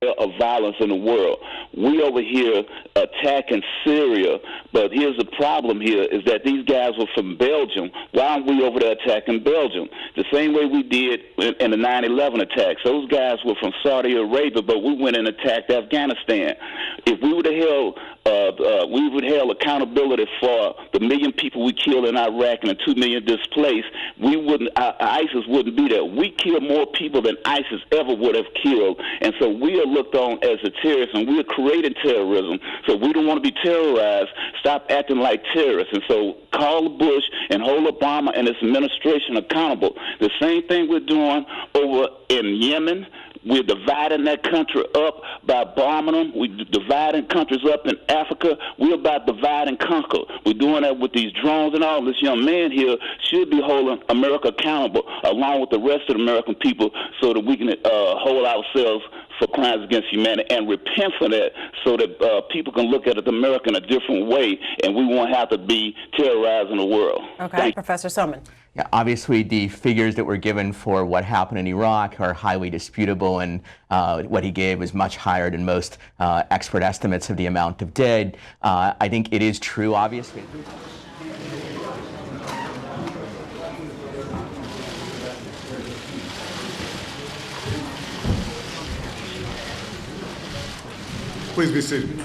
of violence in the world. We over here attacking Syria, but here's the problem here is that these guys were from Belgium. Why aren't we over there attacking Belgium? The same way we did in the 9/11 attacks. Those guys were from Saudi Arabia, but we went and attacked Afghanistan. If we would have held accountability for the 1 million people we killed in Iraq and the 2 million displaced, ISIS wouldn't be there. We killed more people than ISIS ever would have killed, and so we are looked on as a terrorist, and we are creating terrorism. So we don't want to be terrorized. Stop acting like terrorists. And so call Bush and hold Obama and his administration accountable. The same thing we're doing over in Yemen. We're dividing that country up by bombing them. We're dividing countries up in Africa. We're about divide and conquer. We're doing that with these drones and all. This young man here should be holding America accountable along with the rest of the American people so that we can hold ourselves for crimes against humanity and repent for that so that people can look at America in a different way and we won't have to be terrorizing the world. Okay, Professor Soman. Yeah, obviously, the figures that were given for what happened in Iraq are highly disputable, and what he gave was much higher than most expert estimates of the amount of dead. I think it is true, obviously. Please be seated.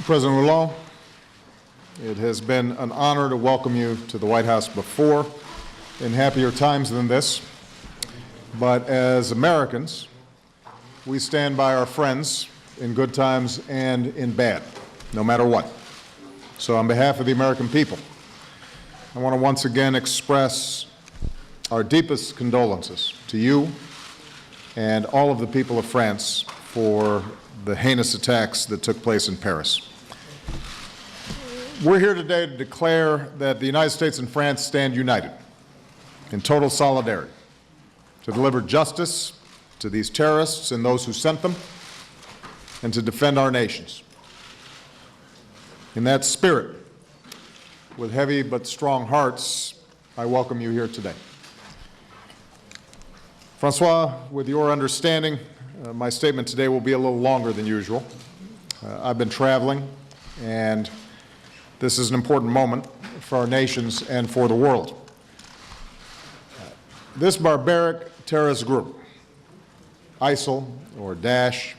President Hollande, it has been an honor to welcome you to the White House before in happier times than this. But as Americans, we stand by our friends in good times and in bad, no matter what. So on behalf of the American people, I want to once again express our deepest condolences to you and all of the people of France for the heinous attacks that took place in Paris. We're here today to declare that the United States and France stand united in total solidarity to deliver justice to these terrorists and those who sent them and to defend our nations. In that spirit, with heavy but strong hearts, I welcome you here today. Francois, with your understanding, my statement today will be a little longer than usual. I've been traveling, and this is an important moment for our nations and for the world. This barbaric terrorist group, ISIL, or Daesh,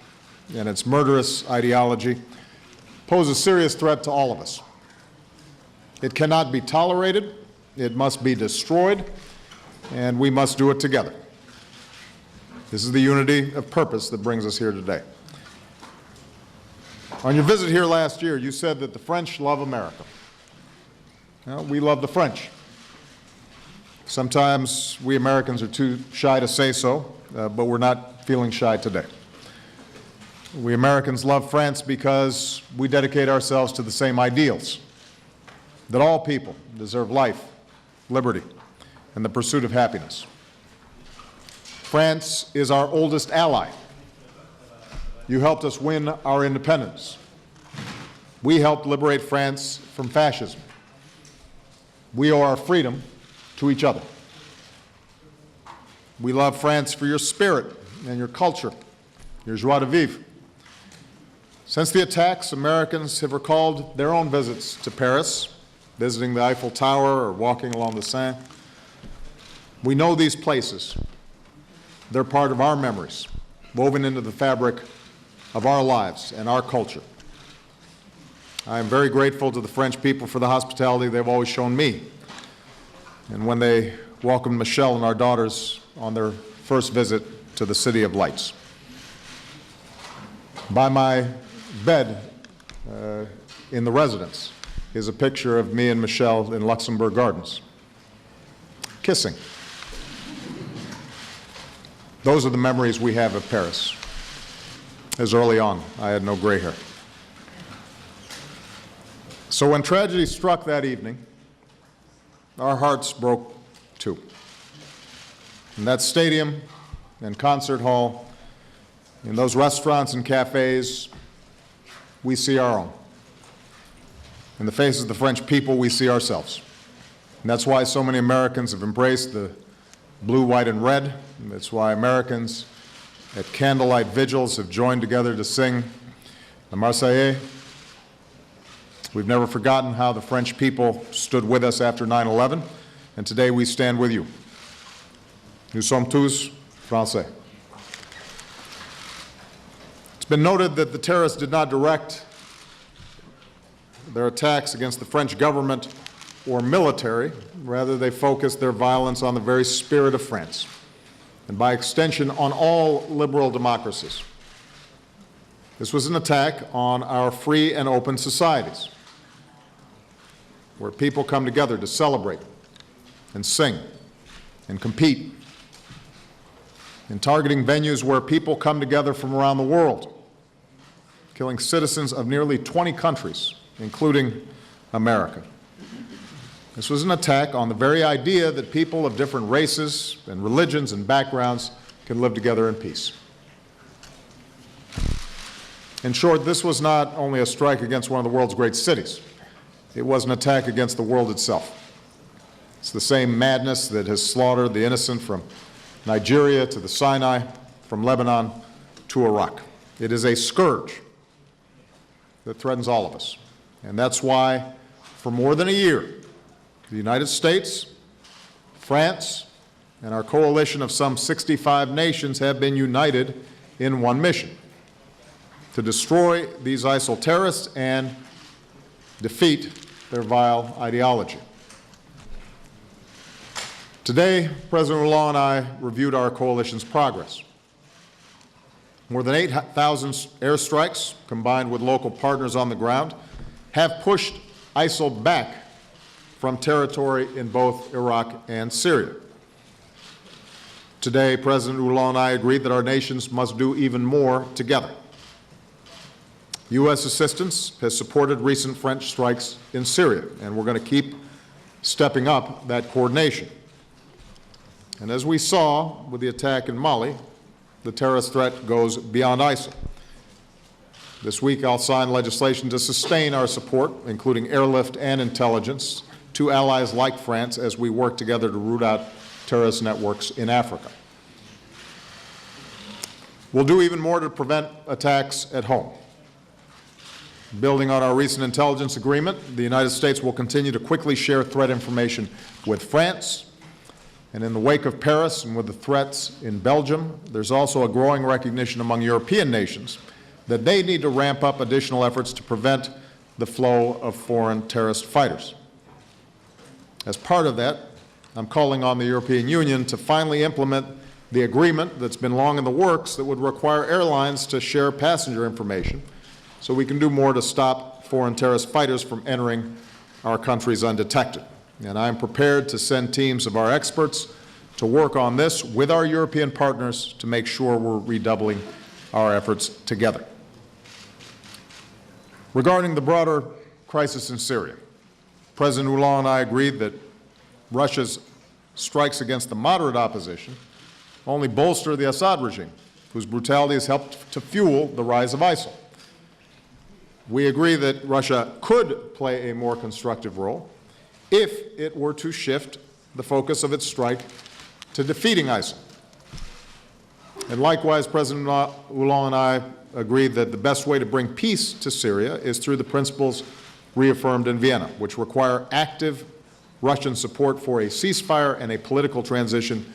and its murderous ideology, pose a serious threat to all of us. It cannot be tolerated, it must be destroyed, and we must do it together. This is the unity of purpose that brings us here today. On your visit here last year, you said that the French love America. Well, we love the French. Sometimes we Americans are too shy to say so, but we're not feeling shy today. We Americans love France because we dedicate ourselves to the same ideals, that all people deserve life, liberty, and the pursuit of happiness. France is our oldest ally. You helped us win our independence. We helped liberate France from fascism. We owe our freedom to each other. We love France for your spirit and your culture, your joie de vivre. Since the attacks, Americans have recalled their own visits to Paris, visiting the Eiffel Tower or walking along the Seine. We know these places. They're part of our memories, woven into the fabric of our lives and our culture. I am very grateful to the French people for the hospitality they've always shown me. And when they welcomed Michelle and our daughters on their first visit to the City of Lights. By my bed in the residence is a picture of me and Michelle in Luxembourg Gardens, kissing. Those are the memories we have of Paris. As early on, I had no gray hair. So when tragedy struck that evening, our hearts broke too. In that stadium and concert hall, in those restaurants and cafes, we see our own. In the faces of the French people, we see ourselves. And that's why so many Americans have embraced the blue, white, and red. And that's why Americans at candlelight vigils have joined together to sing the Marseillaise. We've never forgotten how the French people stood with us after 9/11, and today we stand with you. Nous sommes tous Français. It's been noted that the terrorists did not direct their attacks against the French government or military. Rather, they focused their violence on the very spirit of France, and by extension on all liberal democracies. This was an attack on our free and open societies, where people come together to celebrate and sing and compete, in targeting venues where people come together from around the world, killing citizens of nearly 20 countries, including America. This was an attack on the very idea that people of different races and religions and backgrounds can live together in peace. In short, this was not only a strike against one of the world's great cities, it was an attack against the world itself. It's the same madness that has slaughtered the innocent from Nigeria to the Sinai, from Lebanon to Iraq. It is a scourge that threatens all of us. And that's why, for more than a year, the United States, France, and our coalition of some 65 nations have been united in one mission: to destroy these ISIL terrorists and defeat their vile ideology. Today, President Hollande and I reviewed our coalition's progress. More than 8,000 airstrikes, combined with local partners on the ground, have pushed ISIL back from territory in both Iraq and Syria. Today, President Hollande and I agreed that our nations must do even more together. U.S. assistance has supported recent French strikes in Syria, and we're going to keep stepping up that coordination. And as we saw with the attack in Mali, the terrorist threat goes beyond ISIL. This week, I'll sign legislation to sustain our support, including airlift and intelligence, to allies like France as we work together to root out terrorist networks in Africa. We'll do even more to prevent attacks at home. Building on our recent intelligence agreement, the United States will continue to quickly share threat information with France. And in the wake of Paris and with the threats in Belgium, there's also a growing recognition among European nations that they need to ramp up additional efforts to prevent the flow of foreign terrorist fighters. As part of that, I'm calling on the European Union to finally implement the agreement that's been long in the works that would require airlines to share passenger information so we can do more to stop foreign terrorist fighters from entering our countries undetected. And I'm prepared to send teams of our experts to work on this with our European partners to make sure we're redoubling our efforts together. Regarding the broader crisis in Syria, President Hollande and I agreed that Russia's strikes against the moderate opposition only bolster the Assad regime, whose brutality has helped to fuel the rise of ISIL. We agree that Russia could play a more constructive role if it were to shift the focus of its strike to defeating ISIL. And likewise, President Hollande and I agreed that the best way to bring peace to Syria is through the principles reaffirmed in Vienna, which require active Russian support for a ceasefire and a political transition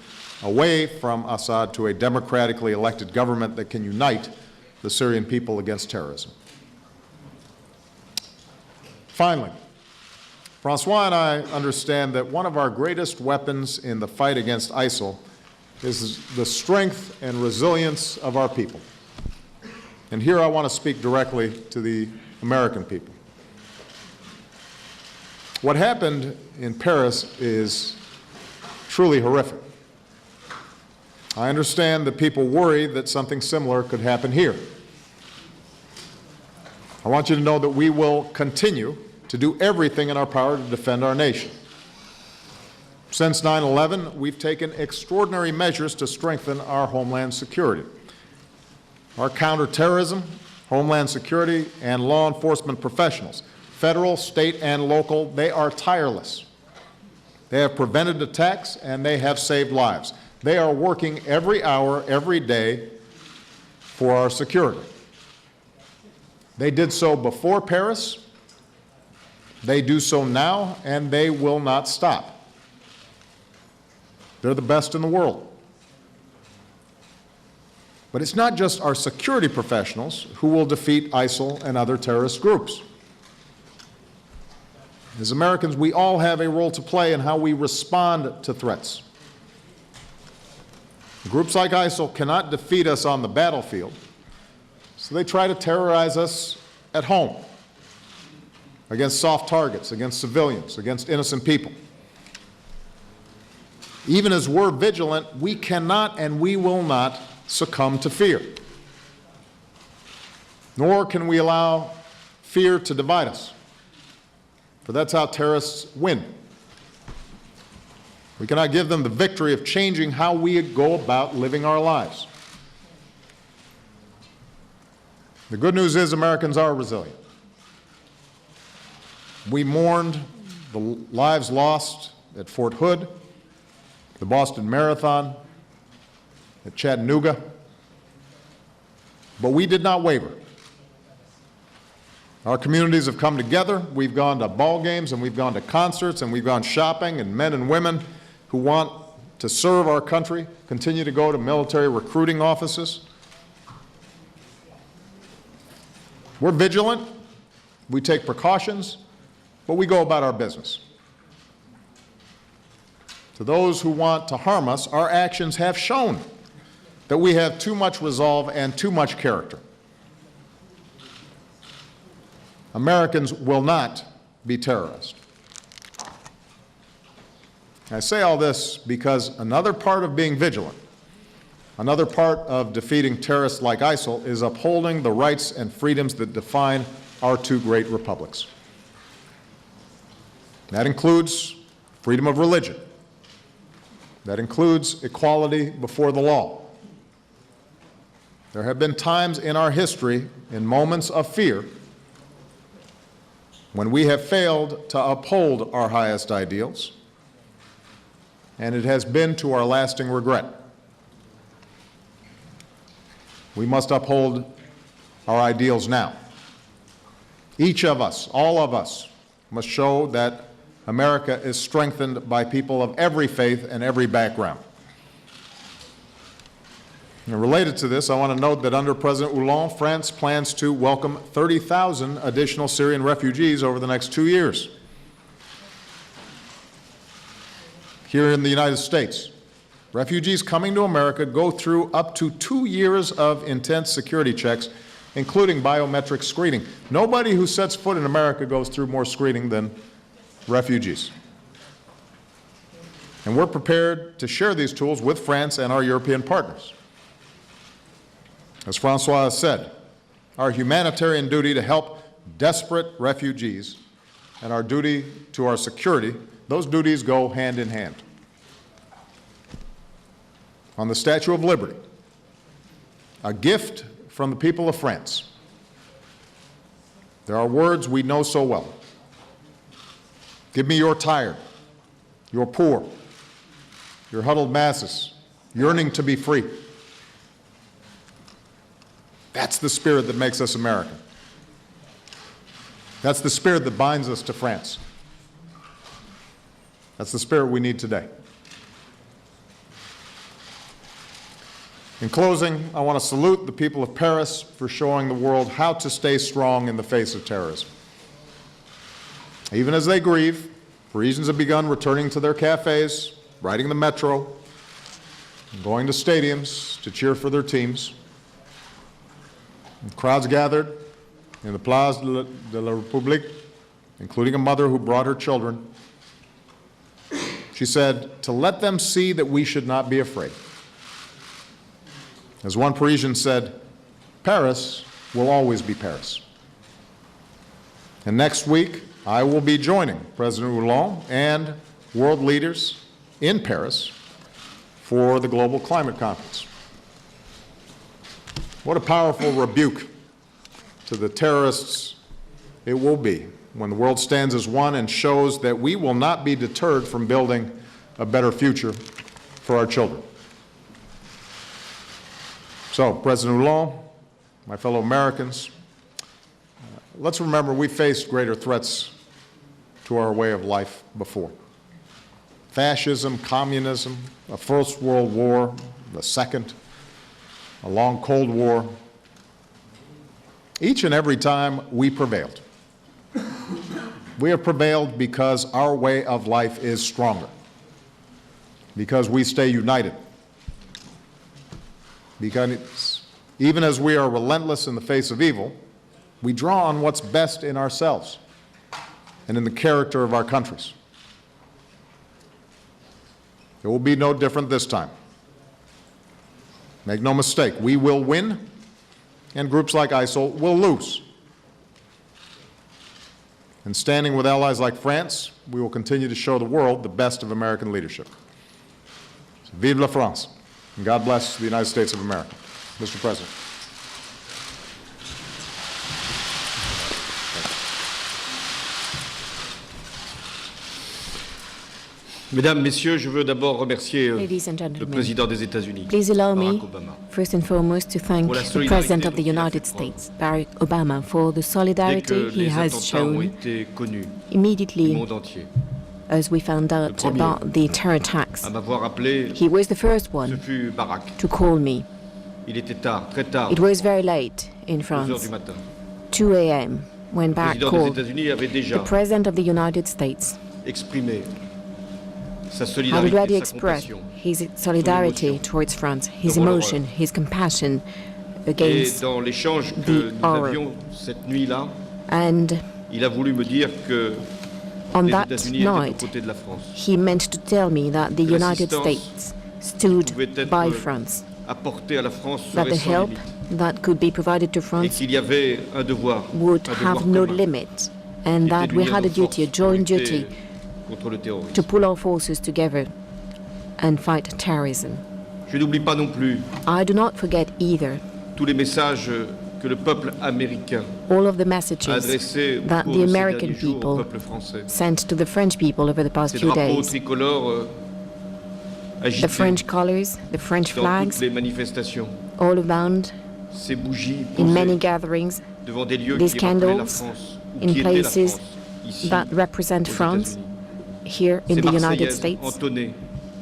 away from Assad to a democratically elected government that can unite the Syrian people against terrorism. Finally, Francois and I understand that one of our greatest weapons in the fight against ISIL is the strength and resilience of our people. And here I want to speak directly to the American people. What happened in Paris is truly horrific. I understand that people worry that something similar could happen here. I want you to know that we will continue to do everything in our power to defend our nation. Since 9/11, we've taken extraordinary measures to strengthen our homeland security. Our counterterrorism, homeland security, and law enforcement professionals, federal, state, and local, they are tireless. They have prevented attacks, and they have saved lives. They are working every hour, every day for our security. They did so before Paris, they do so now, and they will not stop. They're the best in the world. But it's not just our security professionals who will defeat ISIL and other terrorist groups. As Americans, we all have a role to play in how we respond to threats. Groups like ISIL cannot defeat us on the battlefield, so they try to terrorize us at home, against soft targets, against civilians, against innocent people. Even as we're vigilant, we cannot and we will not succumb to fear. Nor can we allow fear to divide us, for that's how terrorists win. We cannot give them the victory of changing how we go about living our lives. The good news is Americans are resilient. We mourned the lives lost at Fort Hood, the Boston Marathon, at Chattanooga, but we did not waver. Our communities have come together. We've gone to ball games, and we've gone to concerts, and we've gone shopping, and men and women who want to serve our country continue to go to military recruiting offices. We're vigilant, we take precautions, but we go about our business. To those who want to harm us, our actions have shown that we have too much resolve and too much character. Americans will not be terrorized. I say all this because another part of being vigilant, another part of defeating terrorists like ISIL, is upholding the rights and freedoms that define our two great republics. That includes freedom of religion. That includes equality before the law. There have been times in our history, in moments of fear, when we have failed to uphold our highest ideals, and it has been to our lasting regret. We must uphold our ideals now. Each of us, all of us, must show that America is strengthened by people of every faith and every background. And related to this, I want to note that under President Hollande, France plans to welcome 30,000 additional Syrian refugees over the next 2 years. Here in the United States, refugees coming to America go through up to 2 years of intense security checks, including biometric screening. Nobody who sets foot in America goes through more screening than refugees. And we're prepared to share these tools with France and our European partners. As Francois has said, our humanitarian duty to help desperate refugees and our duty to our security, those duties go hand in hand. On the Statue of Liberty, a gift from the people of France, there are words we know so well. Give me your tired, your poor, your huddled masses, yearning to be free. That's the spirit that makes us American. That's the spirit that binds us to France. That's the spirit we need today. In closing, I want to salute the people of Paris for showing the world how to stay strong in the face of terrorism. Even as they grieve, Parisians have begun returning to their cafes, riding the metro, and going to stadiums to cheer for their teams. And crowds gathered in the Place de la République, including a mother who brought her children. She said, to let them see that we should not be afraid. As one Parisian said, Paris will always be Paris. And next week, I will be joining President Hollande and world leaders in Paris for the Global Climate Conference. What a powerful rebuke to the terrorists it will be when the world stands as one and shows that we will not be deterred from building a better future for our children. So, President Hollande, my fellow Americans, let's remember we faced greater threats to our way of life before. Fascism, communism, a First World War, the Second, a long Cold War. Each and every time we prevailed. We have prevailed because our way of life is stronger, because we stay united, because even as we are relentless in the face of evil, we draw on what's best in ourselves and in the character of our countries. It will be no different this time. Make no mistake, we will win, and groups like ISIL will lose. And standing with allies like France, we will continue to show the world the best of American leadership. So, vive la France, and God bless the United States of America. Mr. President. Mesdames, Messieurs, je veux d'abord remercier Ladies and le gentlemen, président des États-Unis, please allow me, Barack Obama. first and foremost, to thank Pour la the solidarité President of dont the il a United fait preuve. States, Barack Obama, for the Dès solidarity que he les has attentats ont shown été connus du immediately monde entier, as we found out premier about the terror attacks. à m'avoir appelé, He was the first ce one fut Barack. to call me. Il était tard, très tard, It was very late in 2 heures du France, matin. 2 a.m., when Le Barack président des called. États-Unis avait déjà The President of the United States exprimé sa had solidarité, already sa expressed compassion. his solidarity émotion, towards France, his devant emotion, his compassion Et against. dans l'échange que the nous horror. avions cette nuit-là, And il a voulu me dire que on les that États-Unis étaient aux night, côtés de la France, he meant to tell me that the Que United l'assistance States stood pouvait être by France, apportée à la France that serait the sans help limite, that could be provided to et France qu'il y avait un devoir would have no commun, limit, and qui était that we d'unir had a nos duty, a forces joint pour lutter duty, contre le terrorisme. to pull our forces together and fight terrorism. Je n'oublie pas non plus I do not forget either tous les messages que le peuple américain all of the a messages adressés au that cours the de ces American derniers jours au people peuple français. sent to the French people over the past Ces few drapeaux days. tricolores The agités French colors, the French dans flags, toutes les manifestations, all around ces bougies in many posées gatherings devant des lieux these qui rappelaient la candles France, ou in qui étaient la places France, ici, that represent aux France États-Unis. here in Ces the United Marseillaises States. entonnées.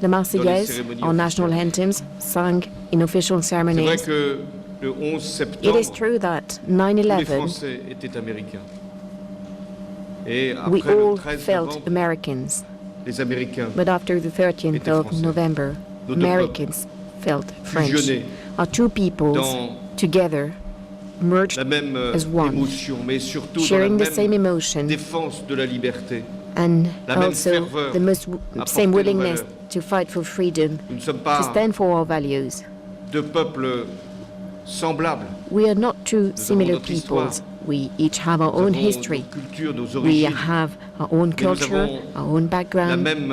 The Marseillaise, cérémonies our national anthems, sung in official C'est vrai ceremonies. que le 11 It septembre, is true that tous les 9/11, Français étaient américains. Et we après le all 13 felt novembre, Americans, les Américains but after the 13th étaient of Français. November, Nos deux Americans felt French. fusionnés Our two peoples dans together merged la même as one, émotion, mais surtout sharing dans the la same même emotion défense de la liberté. and la même also ferveur the à same porter nos willingness valeurs. to fight for freedom, Nous ne sommes to pas stand for our values. deux peuples semblables. We are not two avons similar notre histoire. peoples. We each have our Nous own avons history. nos cultures, nos We origines, have our own nous culture, avons our own la background. même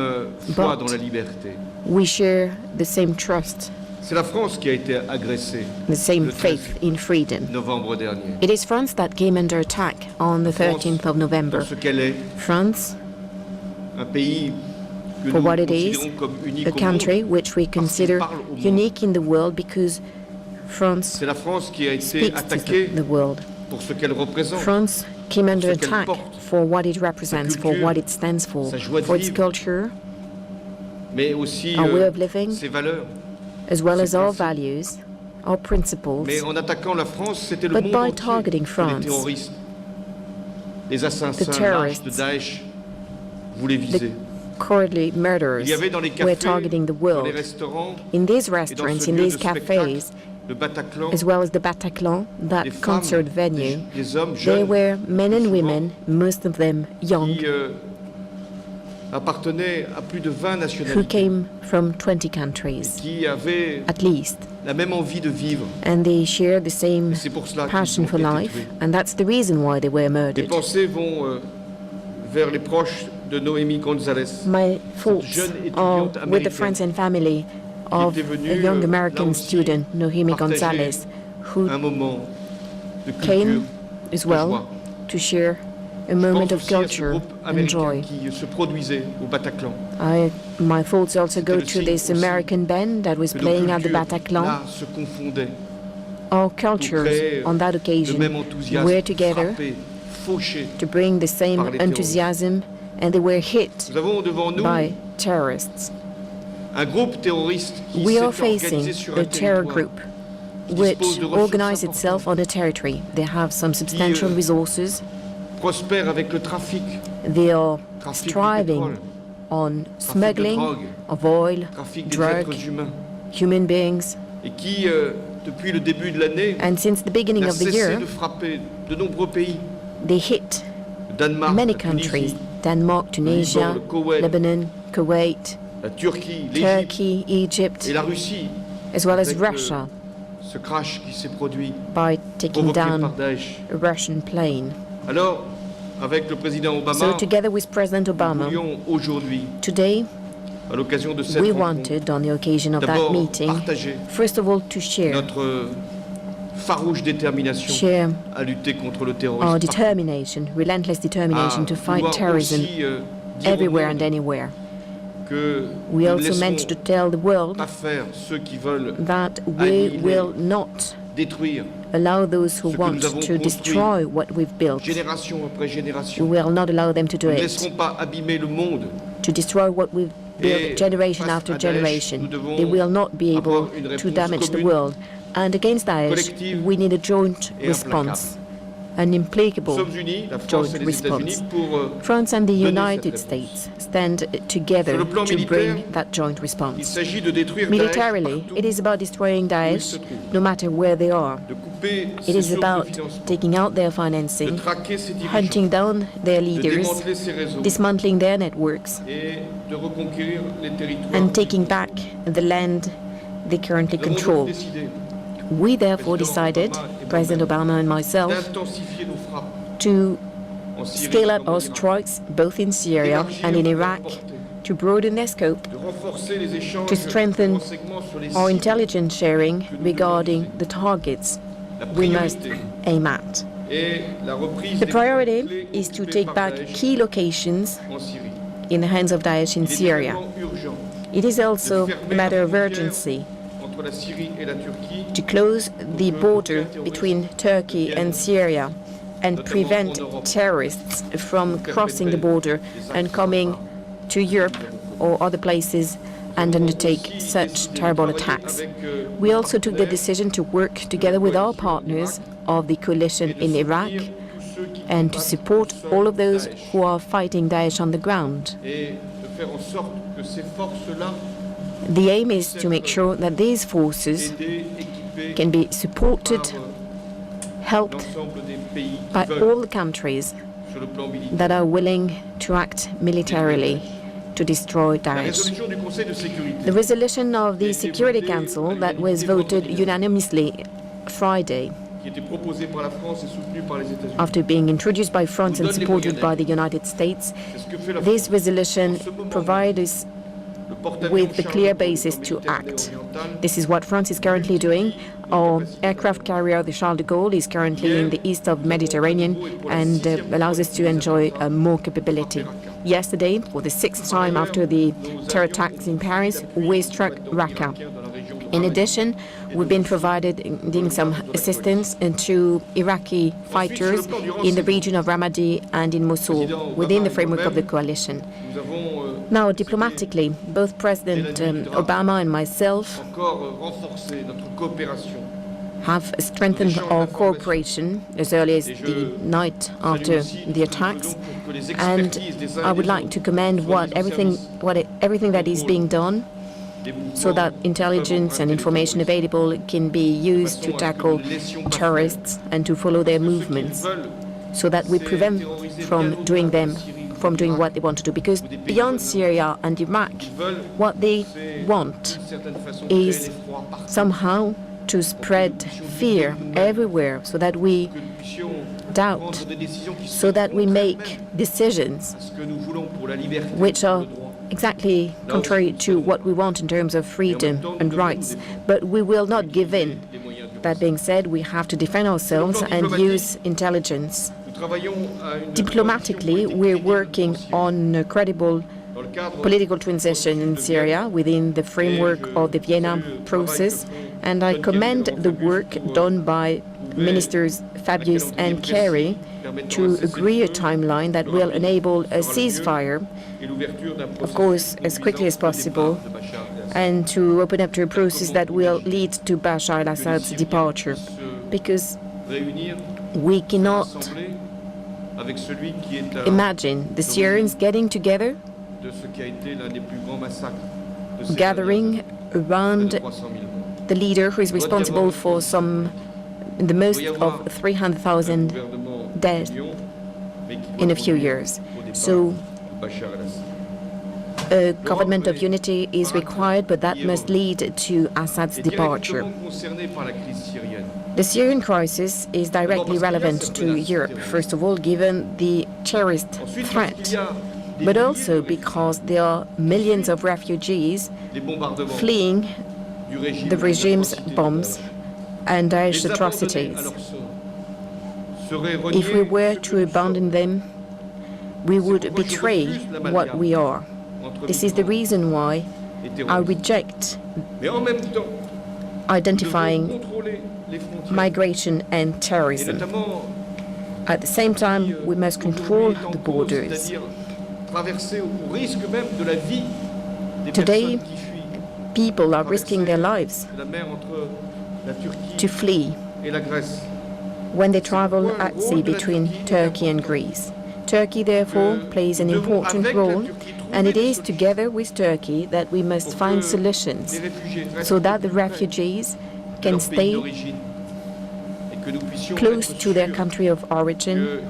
foi but- dans la liberté. We share the same trust, C'est la France qui a été agressée the same Le 13 faith in freedom. novembre dernier. It is France that came under attack on the 13th of November. Pour ce qu'elle est, France, un pays que for nous what it is, considérons comme unique a au country monde. which we consider parle au monde. unique in the world because France C'est la France qui a été speaks to attaquée the world. pour ce qu'elle représente. France came under ce qu'elle attack porte, for what it represents, for culture, what it stands for sa joie de its vivre, culture, mais aussi our way of living, ses valeurs. as well as ses our principes. values, our principles. Mais en attaquant la France, c'était le But monde by entier targeting que France, les terroristes, les assassins lâches terrorists, de Daesh voulaient viser. Cowardly Il murderers y avait dans les were cafés, targeting the dans les world. restaurants, In these et dans restaurants, ce in lieu these de spectacle, cafes, le Bataclan, as well as the Bataclan, that des femmes, concert venue, des hommes there jeunes were men and souvent, women, most of them young, qui appartenaient à plus de 20 who nationalités, came from 20 countries, qui avaient at least, la même envie de vivre. and they share the same Et c'est pour cela qu'ils passion ont for été life, tués. and that's the reason why they were Les murdered. pensées vont vers les proches de Noémie González, My thoughts jeune are étudiante with the américaine friends and family of était venue, a young là American aussi, student, Nohemi partager Gonzalez, who un moment de culture, came as de well joie. to share a moment Je of pense aussi à ce culture groupe and américain joy. qui se produisait au Bataclan. My thoughts also go le to signe this aussi American band that was Que nos playing at the cultures, Bataclan. là, se confondaient Our pour cultures, créer on that le occasion, même enthousiasme, were together frappés, fauchés. to bring the same par les enthusiasm, and they were hit Nous avons devant nous by terrorists. un groupe terroriste qui We s'est are organisé facing sur a un terror territoire group qui which dispose de ressources organized itself on a territory. They have some substantial resources. prospère avec le trafic, They are trafic du striving pétrole, on de smuggling drogue, of oil, trafic des drug, êtres humains, human beings. et qui, depuis le début de l'année, And since the beginning n'a of the cessé year, de frapper de nombreux pays, they hit le Danemark, many la countries. Tunisie, Denmark, Tunisia, le Koweït, Lebanon, Kuwait, la Turquie, l'Égypte Turkey, Egypt, et la Russie, as well as avec Russia, ce crash qui s'est produit, by taking provoqué par down Daesh. a Russian plane. Alors, avec le président Obama, So together with President nous Obama, voulions aujourd'hui, today à l'occasion de cette we rencontre, wanted, on the occasion of that d'abord meeting, partager first of all to share notre farouche détermination share à lutter contre le our terrorisme, determination, relentless determination à to fight vouloir terrorism aussi, dire au everywhere monde and anywhere. que We nous ne also meant laisserons to tell the world pas faire ceux qui veulent that we annihiler, will not détruire allow those who ce que want nous avons to construit destroy what we've built. génération après We génération. will not allow them to do Nous ne it, laisserons pas abîmer le monde. to destroy what we've Et built generation face after à Daesh, generation. nous devons They will not be able avoir une to réponse damage the commune, world. And against Daesh, collective we need a joint et response, an Nous implacable sommes unis, la France joint et les États-Unis, response. pour France and the donner United cette réponse. States stand together Sur le plan to militaire, bring that joint il response. s'agit de détruire Militarily, Daesh it is about destroying se Daesh trouvent. no matter where they are. de couper It ses is sources about de financement, taking out their de financing, traquer ses dirigeants, hunting down their de leaders, démanteler ses réseaux dismantling their networks, et de reconquérir les territoires. and taking back the land they currently Nous avons donc control. décidé We therefore decided, President Obama and myself, d'intensifier nos frappes to en Syrie scale up comme en our Irak, strikes both in Syria and in Iraq, to broaden their scope, de renforcer les échanges to strengthen de renseignements sur les our cibles, intelligence sharing regarding the targets la we must priorité aim at. et la reprise The des points priority clés is to occupés take par back Daesh key locations en Syrie. in the hands of Daesh in Il est Syria. également urgent It is de also fermer a matter la of frontière urgency entre la Syrie et la Turquie to close the border between Turkey and Syria and prevent terrorists from crossing the border and coming to Europe or other places and undertake such terrible attacks. We also took the decision to work together with our partners of the coalition in Iraq and to support all of those who are fighting Daesh on the ground. et de faire en sorte que ces forces-là The aim is to make sure that these forces aidées, équipées can be supported, par helped l'ensemble des pays qui by veulent, all the countries sur le plan militaire. that are willing to act militarily to destroy La Daesh. résolution du Conseil de sécurité The resolution of the Security Council that was voted unanimously Friday, qui était proposée par la France et soutenue par les États-Unis. after being introduced by France and supported by the United States, C'est ce que fait la this France. resolution provides us Le porte-avions with the Charles clear de Gaulle basis to militaire act. néo-oriental This is what France is currently doing. Our aircraft carrier, the Charles de Gaulle, is currently in the east of Mediterranean and allows us to enjoy more capability. Yesterday, for the sixth time after the terror attacks in Paris, we struck Raqqa. dans la région de In Ramadi. addition, we've been providing some assistance to Iraqi fighters in the region of Ramadi and in Mosul within the framework of the coalition. Nous avons Now, diplomatically, both President Obama and myself encore renforcé notre coopération. have strengthened our cooperation as early as the night after the attacks, and I would like to commend everything that is being done so that intelligence and information available can be used to tackle terrorists and to follow their movements, so that we prevent from doing what they want to do. Because beyond Syria and Iraq, what they want is somehow to spread fear everywhere, so that we doubt, so that we make decisions which are exactly contrary to what we want in terms of freedom and rights. But we will not give in. That being said, we have to defend ourselves and use intelligence Diplomatically, we're working on a credible political transition in Syria within the framework of the Vienna process, and I commend the work done by Ministers Fabius and Kerry to agree a timeline that will enable a ceasefire, of course, as quickly as possible, and to open up to a process that will lead to Bashar al-Assad's departure. Because we cannot imagine the Syrians getting together, gathering around the leader who is responsible for the most of 300,000 dead in a few years. So a government of unity is required, but that must lead to Assad's departure. The Syrian crisis is directly relevant to Europe, first of all, given the terrorist threat, but also because there are millions of refugees fleeing the regime's bombs and Daesh atrocities. If we were to abandon them, we would betray what we are. This is the reason why I reject identifying migration and terrorism. At the same time, we must control the borders. Today, people are risking their lives to flee when they travel at sea between Turkey and Greece. Turkey, therefore, plays an important role, and it is together with Turkey that we must find solutions so that the refugees can stay close to their country of origin,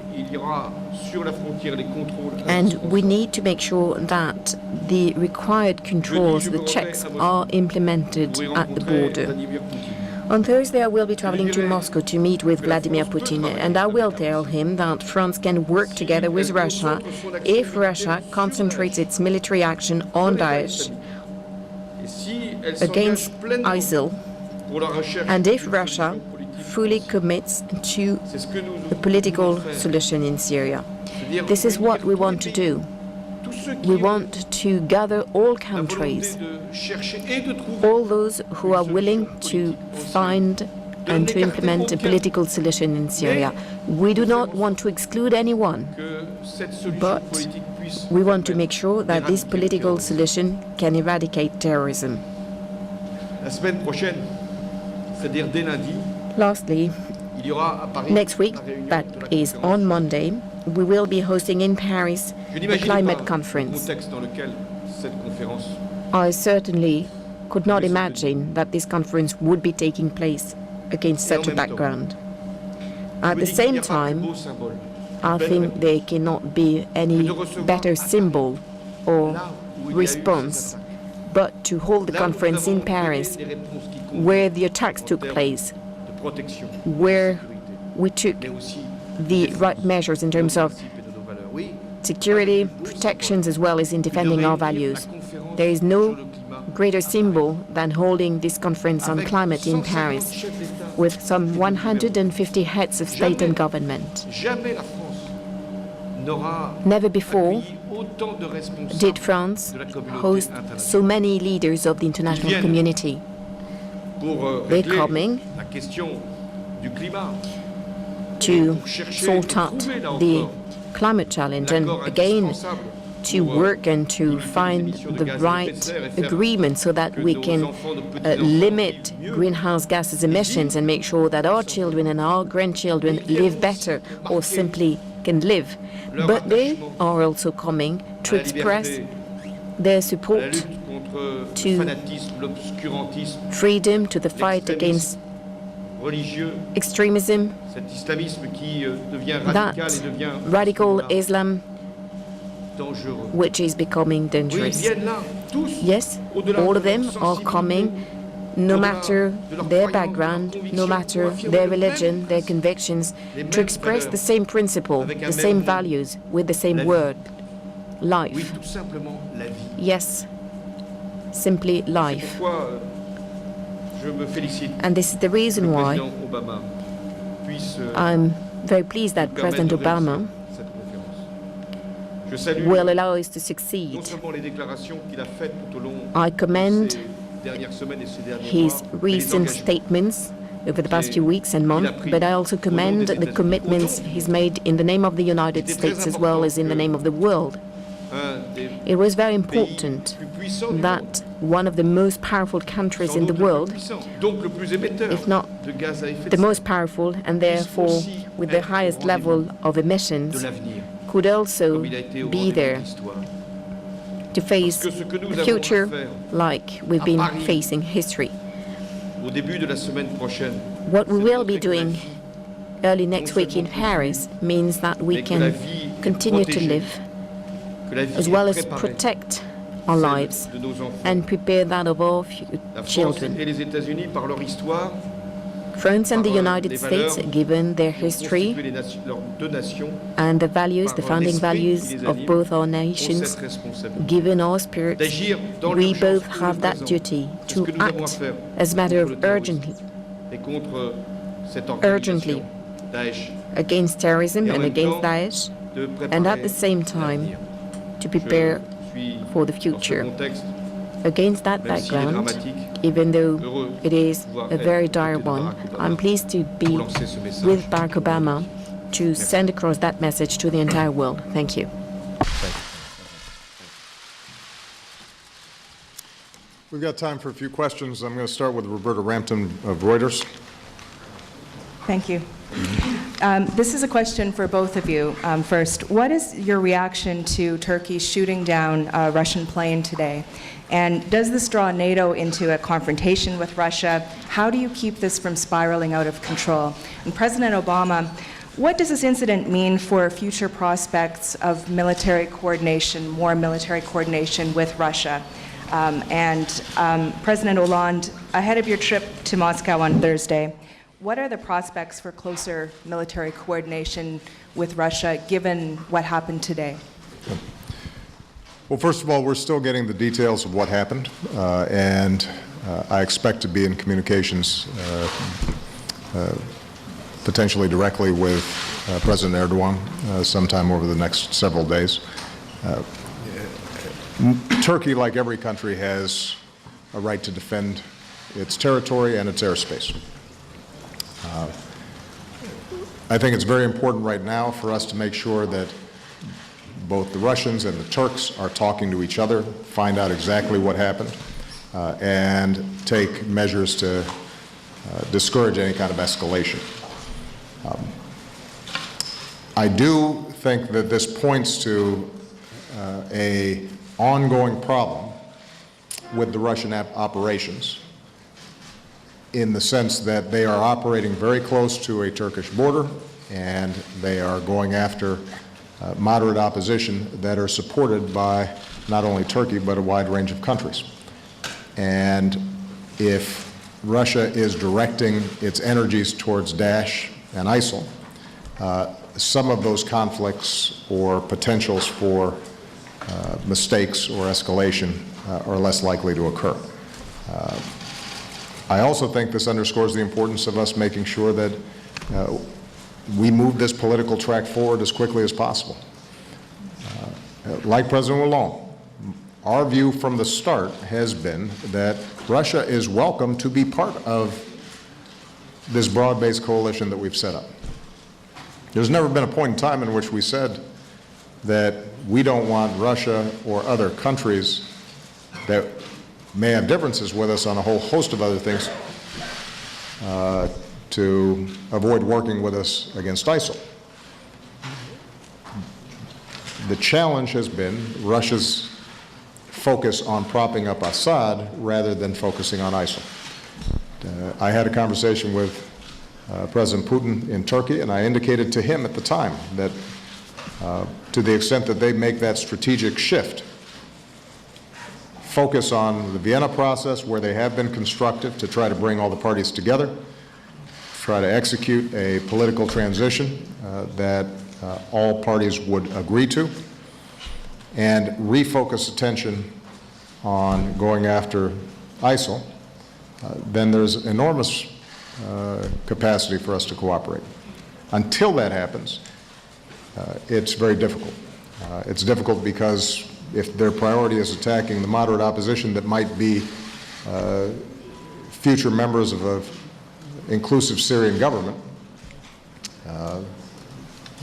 and we need to make sure that the required controls, the checks, are implemented at the border. On Thursday, I will be traveling to Moscow to meet with Vladimir Putin, and I will tell him that France can work together with Russia if Russia concentrates its military action on Daesh against ISIL, and if Russia fully commits to a political solution in Syria. This is what we want to do. We want to gather all countries, all those who are willing to find and to implement a political solution in Syria. We do not want to exclude anyone, but we want to make sure that this political solution can eradicate terrorism. Lastly, next week, that is on Monday, we will be hosting in Paris a climate conference. I certainly could not imagine that this conference would be taking place against such a background. At the same time, I think there cannot be any better symbol or response but to hold the conference in Paris, where the attacks took place, where we took the right measures in terms of security, protections, as well as in defending our values. There is no greater symbol than holding this conference on climate in Paris with some 150 heads of state and government. Never before did France host so many leaders of the international community. They're coming to sort out the climate challenge and again to work and to find the right agreement so that we can limit greenhouse gases emissions and make sure that our children and our grandchildren live better or simply can live. But they are also coming to express their support to freedom, to the fight against extremism, that radical Islam which is becoming dangerous. Yes, all of them are coming, no matter their background, no matter their religion, their convictions, to express the same principle, the same values, with the same word, life. Yes, simply life. And this is the reason why I'm very pleased that President Obama cette conférence. Je salue will allow us to non succeed. seulement les déclarations qu'il a faites tout au long I de commend ces dernières semaines et ces derniers his mois, et les recent engagements. statements over the past few weeks and months, but I also commend the commitments he's made in the name of the United States as well as in the name of the world. Un des It was very pays important plus puissants du monde, that one of the most powerful countries sans in the doute le plus world, puissant, donc le plus émetteur if not de gaz à effet the de serre, most powerful and therefore with the highest level of de emissions, l'avenir, could also comme il a été au be rendez-vous de there l'histoire. to face Que ce que nous the avons future à faire like we've à been Paris, facing history. Au début de la semaine prochaine, What we c'est de will montrer be que la doing vie early next week in Paris means that we mais que la can vie est continue to protégée, live que la vie as est well as préparée, protect our celle lives de nos enfants. and prepare that of our La France children. et les États-Unis, par leur histoire, France and the par, United les States, valeurs given their qui ont history constitué leurs deux nations, and the values, the par founding l'esprit values qui les of anime, both our ont nations, cette responsabilité given our spirit, d'agir dans we l'urgence both pour le have that présent. duty C'est ce to que nous avons à act faire as a matter contre le of terrorisme urgently et contre cette urgently organisation, Daesh, against terrorism Et en and même against temps, Daesh, de and at préparer the same time l'avenir. to prepare Je suis for the dans ce future. contexte, Against that même s'il est background, dramatique, even though heureux it is de pouvoir a être very aux côtés dire de one, Barack Obama I'm pleased to pour be lancer ce message. with Barack Obama to send across that message to the entire world. Thank you. We've got time for a few questions. I'm going to start with Roberta Rampton of Reuters. Thank you. This is a question for both of you. First, what is your reaction to Turkey shooting down a Russian plane today? And does this draw NATO into a confrontation with Russia? How do you keep this from spiraling out of control? And President Obama, what does this incident mean for future prospects of military coordination, more military coordination with Russia? President Hollande, ahead of your trip to Moscow on Thursday, what are the prospects for closer military coordination with Russia, given what happened today? Well, first of all, we're still getting the details of what happened, and I expect to be in communications potentially directly with President Erdogan sometime over the next several days. Turkey, like every country, has a right to defend its territory and its airspace. I think it's very important right now for us to make sure that both the Russians and the Turks are talking to each other, find out exactly what happened, and take measures to discourage any kind of escalation. I do think that this points to an ongoing problem with the Russian operations, in the sense that they are operating very close to a Turkish border, and they are going after moderate opposition that are supported by not only Turkey, but a wide range of countries. And if Russia is directing its energies towards Daesh and ISIL, some of those conflicts or potentials for mistakes or escalation are less likely to occur. I also think this underscores the importance of us making sure that we move this political track forward as quickly as possible. Like President Hollande, our view from the start has been that Russia is welcome to be part of this broad-based coalition that we've set up. There's never been a point in time in which we said that we don't want Russia or other countries that may have differences with us on a whole host of other things to avoid working with us against ISIL. The challenge has been Russia's focus on propping up Assad rather than focusing on ISIL. I had a conversation with President Putin in Turkey, and I indicated to him at the time that to the extent that they make that strategic shift, focus on the Vienna process, where they have been constructive to try to bring all the parties together, try to execute a political transition that all parties would agree to, and refocus attention on going after ISIL, then there's enormous capacity for us to cooperate. Until that happens, it's very difficult. It's difficult because if their priority is attacking the moderate opposition that might be future members of an inclusive Syrian government,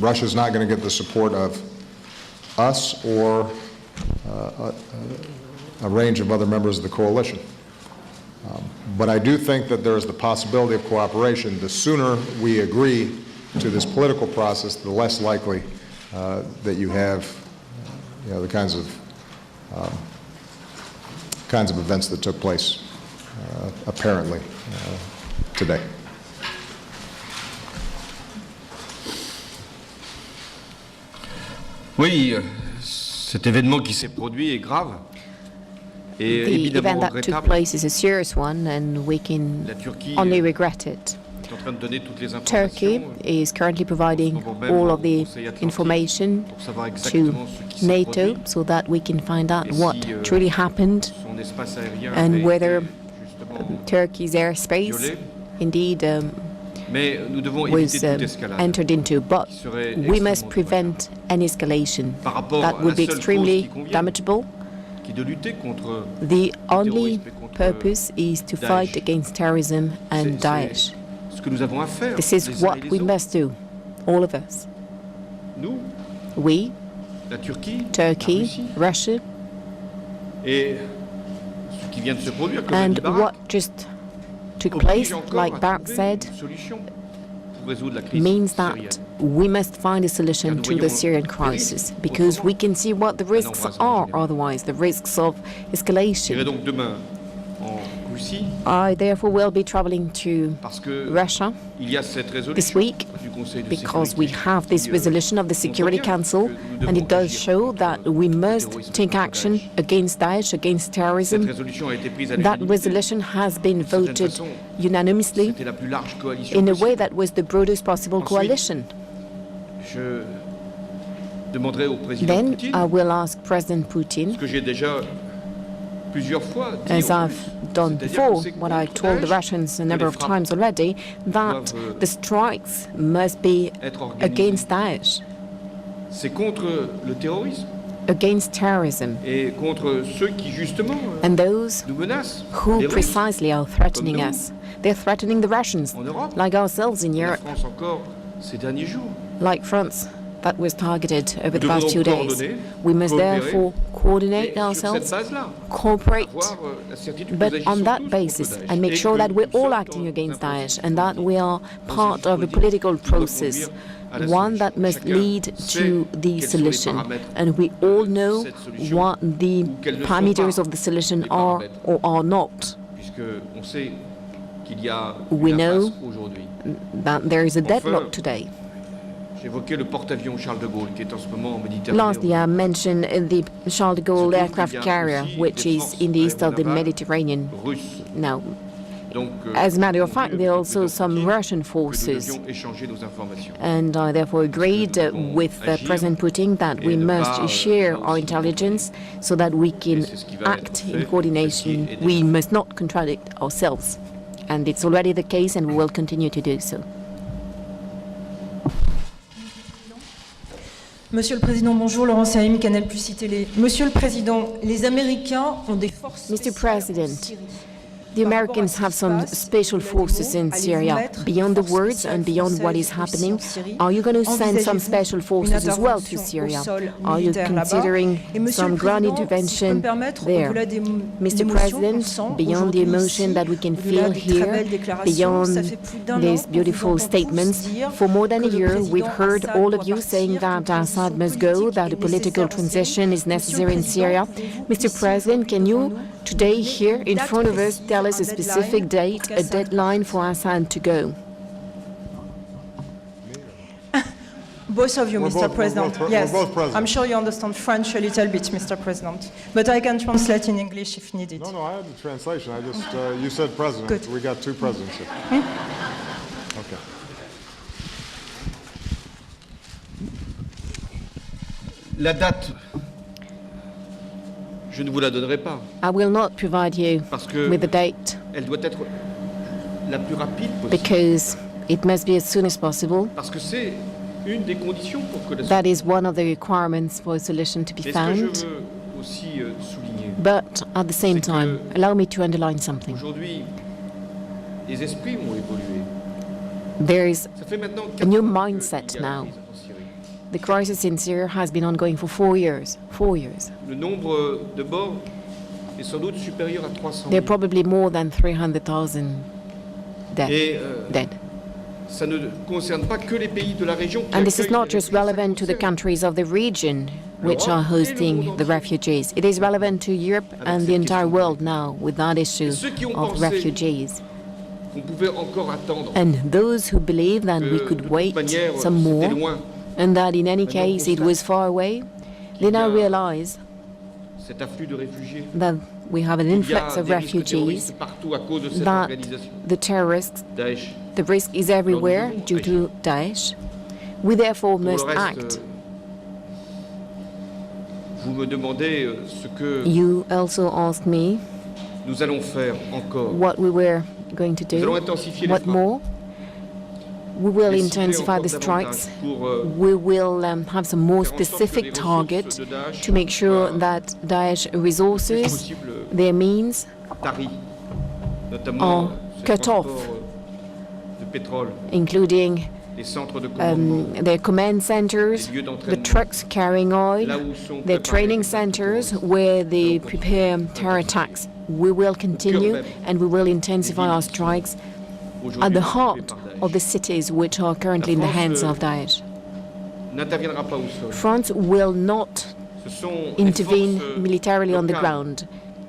Russia's not going to get the support of us or a range of other members of the coalition. But I do think that there is the possibility of cooperation. The sooner we agree to this political process, the less likely that you have the kinds of events that took place apparently today. Oui, cet événement qui s'est produit est grave. Et The évidemment event that took regrettable. place is a serious one, and we can La Turquie only regret it. est en train de donner toutes les Turkey informations is currently providing Au même all of the Conseil Atlantique information pour savoir to exactement ce qui s'est NATO produit. so that we can find out Et what si, truly happened Son espace aérien and avait whether été justement Turkey's airspace violé. indeed Mais nous devons was éviter toute escalade. entered into. But qui serait we must extrêmement prevent an escalation. Par rapport That à would la be seule extremely cause qui convient. damageable. qui est de lutter contre The only terrorisme et contre purpose is to Daesh. fight against terrorism and C'est Daesh. ce que nous avons à faire. This is les uns what et les we autres. must do, all of us. Nous, We, la Turquie, la Turkey, Russie, Russia, et ce qui vient de se produire, comme l'a and dit Barak, what just took oblige place, encore like à Barak trouver said, une solution pour résoudre la crise means that syrienne. we must find a solution Car nous to the voyons Syrian les crisis, risques because we autrement can see what the risks embrasement are général. otherwise, the risks of J'irai escalation. donc demain en Russie I therefore will be traveling to parce que Russia il y a cette this résolution week du Conseil de because we sécurité have this qui, resolution of the Security montre bien Council, que nous and devons it does agir show contre that we le must terrorisme, take contre action Daesh. against Daesh, against Cette terrorism. résolution a été prise à That l'unanimité. resolution has been D'une certaine voted façon, unanimously C'était la plus large coalition in a possible. way that was the broadest possible Ensuite, coalition. Je demanderai au président Then Poutine, I will ask President Putin, ce que j'ai déjà plusieurs fois dit as aux I've Russes, done c'est-à-dire before, que c'est what I contre told the Daesh Russians a que number les of frappes times already, that doivent, the strikes must be être organisées. against Daesh, C'est contre le terrorisme against terrorism, et contre ceux qui justement and those nous menacent. who Les Russes, precisely are threatening nous. us. They're threatening the Russians, en Europe, like ourselves in la Europe, France encore ces derniers jours. like France, that was targeted over the Nous past devons 2 days. coordonner, We must coopérer, therefore Et coordinate sur cette ourselves, base-là, cooperate, avoir la certitude que nous but agissons on that tous basis, contre Daesh and make et sure que that we're nous all sommes acting dans against un Daesh, processus and that we are part of a political process, one that must lead to the solution. And we all know what the parameters of the solution are or are not. puisque on sait qu'il y a We une know impasse aujourd'hui. that there is a Enfin, deadlock today. J'évoquais le porte-avions Charles de Gaulle qui est en ce moment en Méditerranée. Lastly, I mentioned the Charles de Gaulle aircraft carrier, which is in the east of the Mediterranean Russe. now. Donc, As a matter of fact, there are nous also some devions Russian forces. échanger nos informations. And I therefore agreed with President Putin that we must share our intelligence so that we can act in coordination. We must not contradict ourselves. And it's already the case, and we will continue to do so. Monsieur le Président, bonjour, Laurence Haïm, Canal Plus Télé. Monsieur le Président, les Américains ont des forces Mr. spéciales President, en Syrie. the Americans have some special forces in Syria. Beyond the words and beyond what is happening, are you going to send some special forces as well to Syria? Are you considering some ground intervention there? Mr. President, beyond the emotion that we can feel here, beyond these beautiful statements, for more than a year we've heard all of you saying that Assad must go, that a political transition is necessary in Syria. Mr. President, can you today here in front of us tell us a specific date, a deadline for Assad to go? Both of you, We're Mr. both- we're President. both- Yes, we're both presidents. I'm sure you understand French a little bit, Mr. President. But I can translate in English if needed. No, I had the translation. I just, you said president. Good. We got two presidents here. Okay. La date, je ne vous la donnerai pas. I will not provide you Parce que with a date elle doit être la plus rapide possible. because It must be as soon as possible. Parce que c'est une des conditions pour que la That is one of the requirements for a solution to be Mais ce que je found. veux aussi souligner, But at the same C'est que- time, allow me to underline something. aujourd'hui, les esprits ont évolué. There is Ça fait maintenant a new 4 ans mindset qu'il y a la now. crise en Syrie. The crisis in Syria has been ongoing for 4 years. 4 years. Le nombre de morts est sans doute supérieur à 300 There 000. are probably more than 300,000 dead. Et dead. ça ne concerne pas que les pays de la région qui And this is accueillent not les just réfugiés, ça relevant to the concerne countries of the region which are hosting the refugees. It is relevant to Europe and the entire world now with that issue of refugees. qu'on pouvait encore attendre. And those who believe that we Que, could de wait toute manière, some c'était more loin. and that in any Maintenant, on case it constate was far away, they now qu'il y a realize Cet afflux de réfugiés. that we have an Il y a influx of des risques refugees, terroristes partout à cause de cette that organisation, the terrorists, Daesh. the risk is everywhere devons due to Daesh. We therefore Pour le must reste, act. vous me demandez ce que You also asked me nous allons faire encore. what we were going to Nous allons do. intensifier les What frappes. more? We will Les cibler intensify encore the davantage strikes. pour We will have some more faire en sorte que specific les targets ressources de Daesh to make sure soient that Daesh le plus resources, possible their means, taries, notamment are ce cut transport, off. De pétrole, including les centres de commandement, their command centers, les lieux the d'entraînement, trucks carrying oil, là où sont their préparés training les actes centers terroristes. where they Nous allons prepare continuer. terror attacks. We will continue même and we will intensify our villes qui sont strikes Aujourd'hui at the occupées heart par Daesh. of the cities which are currently in the hands of Daesh. N'interviendra pas au sol. France will not Ce sont les intervene forces militarily on the locales ground.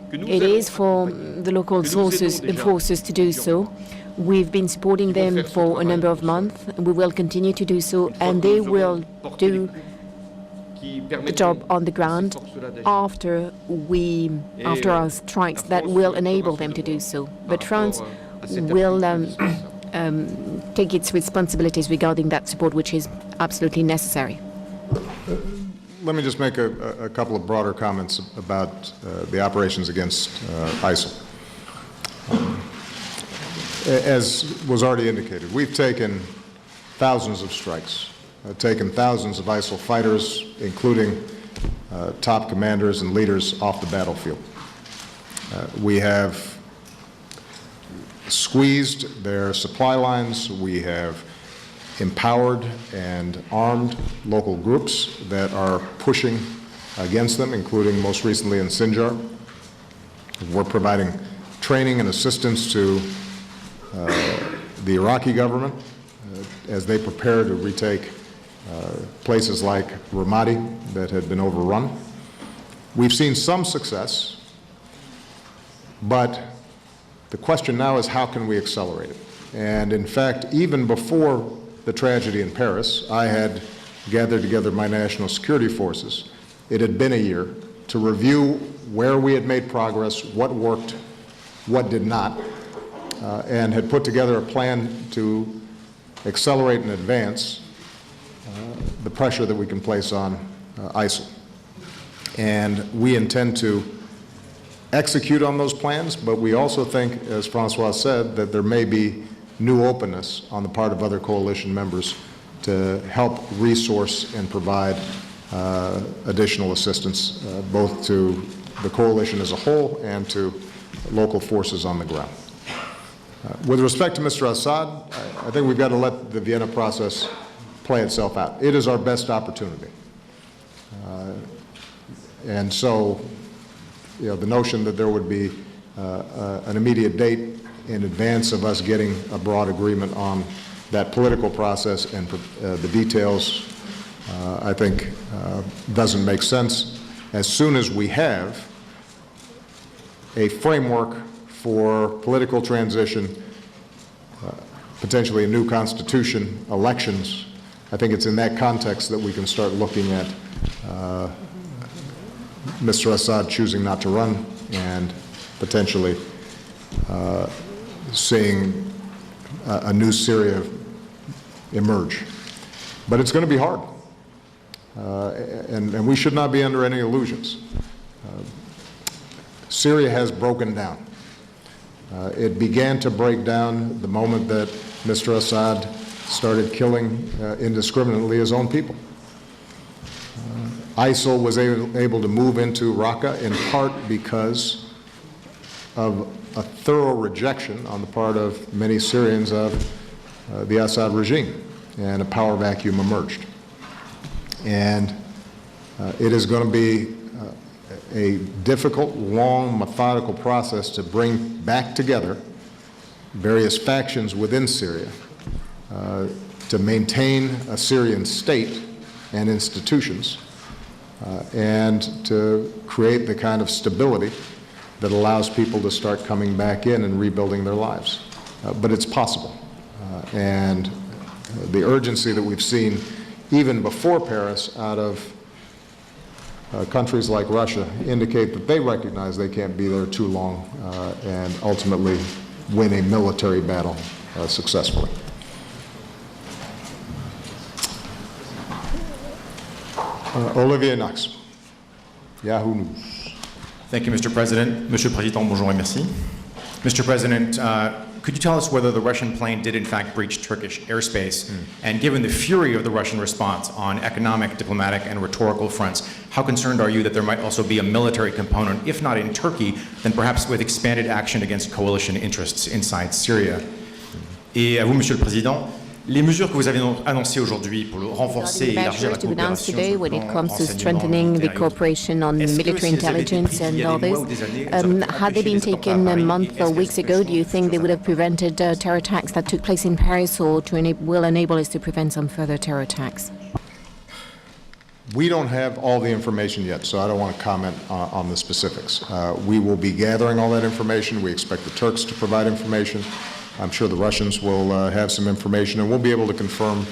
que nous It allons is for accompagner. the local Que nous aidons déjà. forces to do so. We've been supporting Ils vont them faire ce for a travail number of pour ça. months. We will continue to do so, Une fois and que they nous will aurons porté les do coups qui the permettront job on the à ces ground forces-là d'agir. after Et, our strikes la that France will fera enable son them to do devoir so. par But France rapport à cet will appui indispensable. take its responsibilities regarding that support, which is absolutely necessary. Let me just make a couple of broader comments about the operations against ISIL. As was already indicated, we've taken thousands of strikes, taken thousands of ISIL fighters, including top commanders and leaders, off the battlefield. We have squeezed their supply lines. We have empowered and armed local groups that are pushing against them, including most recently in Sinjar. We're providing training and assistance to the Iraqi government as they prepare to retake places like Ramadi that had been overrun. We've seen some success, but the question now is how can we accelerate it? And in fact, even before the tragedy in Paris, I had gathered together my national security forces. It had been a year to review where we had made progress, what worked, what did not, and had put together a plan to accelerate and advance the pressure that we can place on ISIL. And we intend to execute on those plans, but we also think, as Francois said, that there may be new openness on the part of other coalition members to help resource and provide additional assistance, both to the coalition as a whole and to local forces on the ground. With respect to Mr. Assad, I think we've got to let the Vienna process play itself out. It is our best opportunity. And so, you know, the notion that there would be an immediate date in advance of us getting a broad agreement on that political process and the details, I think doesn't make sense. As soon as we have a framework for political transition, potentially a new constitution, elections, I think it's in that context that we can start looking at Mr. Assad choosing not to run and potentially seeing a new Syria emerge. But it's going to be hard, and we should not be under any illusions. Syria has broken down. It began to break down the moment that Mr. Assad started killing indiscriminately his own people. ISIL was able to move into Raqqa in part because of a thorough rejection on the part of many Syrians of the Assad regime, and a power vacuum emerged. And it is going to be a difficult, long, methodical process to bring back together various factions within Syria to maintain a Syrian state and institutions and to create the kind of stability that allows people to start coming back in and rebuilding their lives. But it's possible. And the urgency that we've seen even before Paris out of countries like Russia indicate that they recognize they can't be there too long and ultimately win a military battle successfully. Olivier Knox, Yahoo News. Thank you, Mr. President. Monsieur le Président, bonjour et merci. Mr. President, could you tell us whether the Russian plane did in fact breach Turkish airspace? And given the fury of the Russian response on economic, diplomatic, and rhetorical fronts, how concerned are you that there might also be a military component, if not in Turkey, then perhaps with expanded action against coalition interests inside Syria? Et à vous, Monsieur le Président, les mesures que vous avez annoncées aujourd'hui pour renforcer et élargir la coopération today when it comes to strengthening the cooperation on military intelligence and others, had they been taken a month or weeks ago, do you think they would have prevented terror attacks that took place in Paris, or will enable us to prevent some further terror attacks? We don't have all the information yet, so I don't want to comment on the specifics. We will be gathering all that information. We expect the Turks to provide information. I'm sure the Russians will have some information, and we'll be able to confirm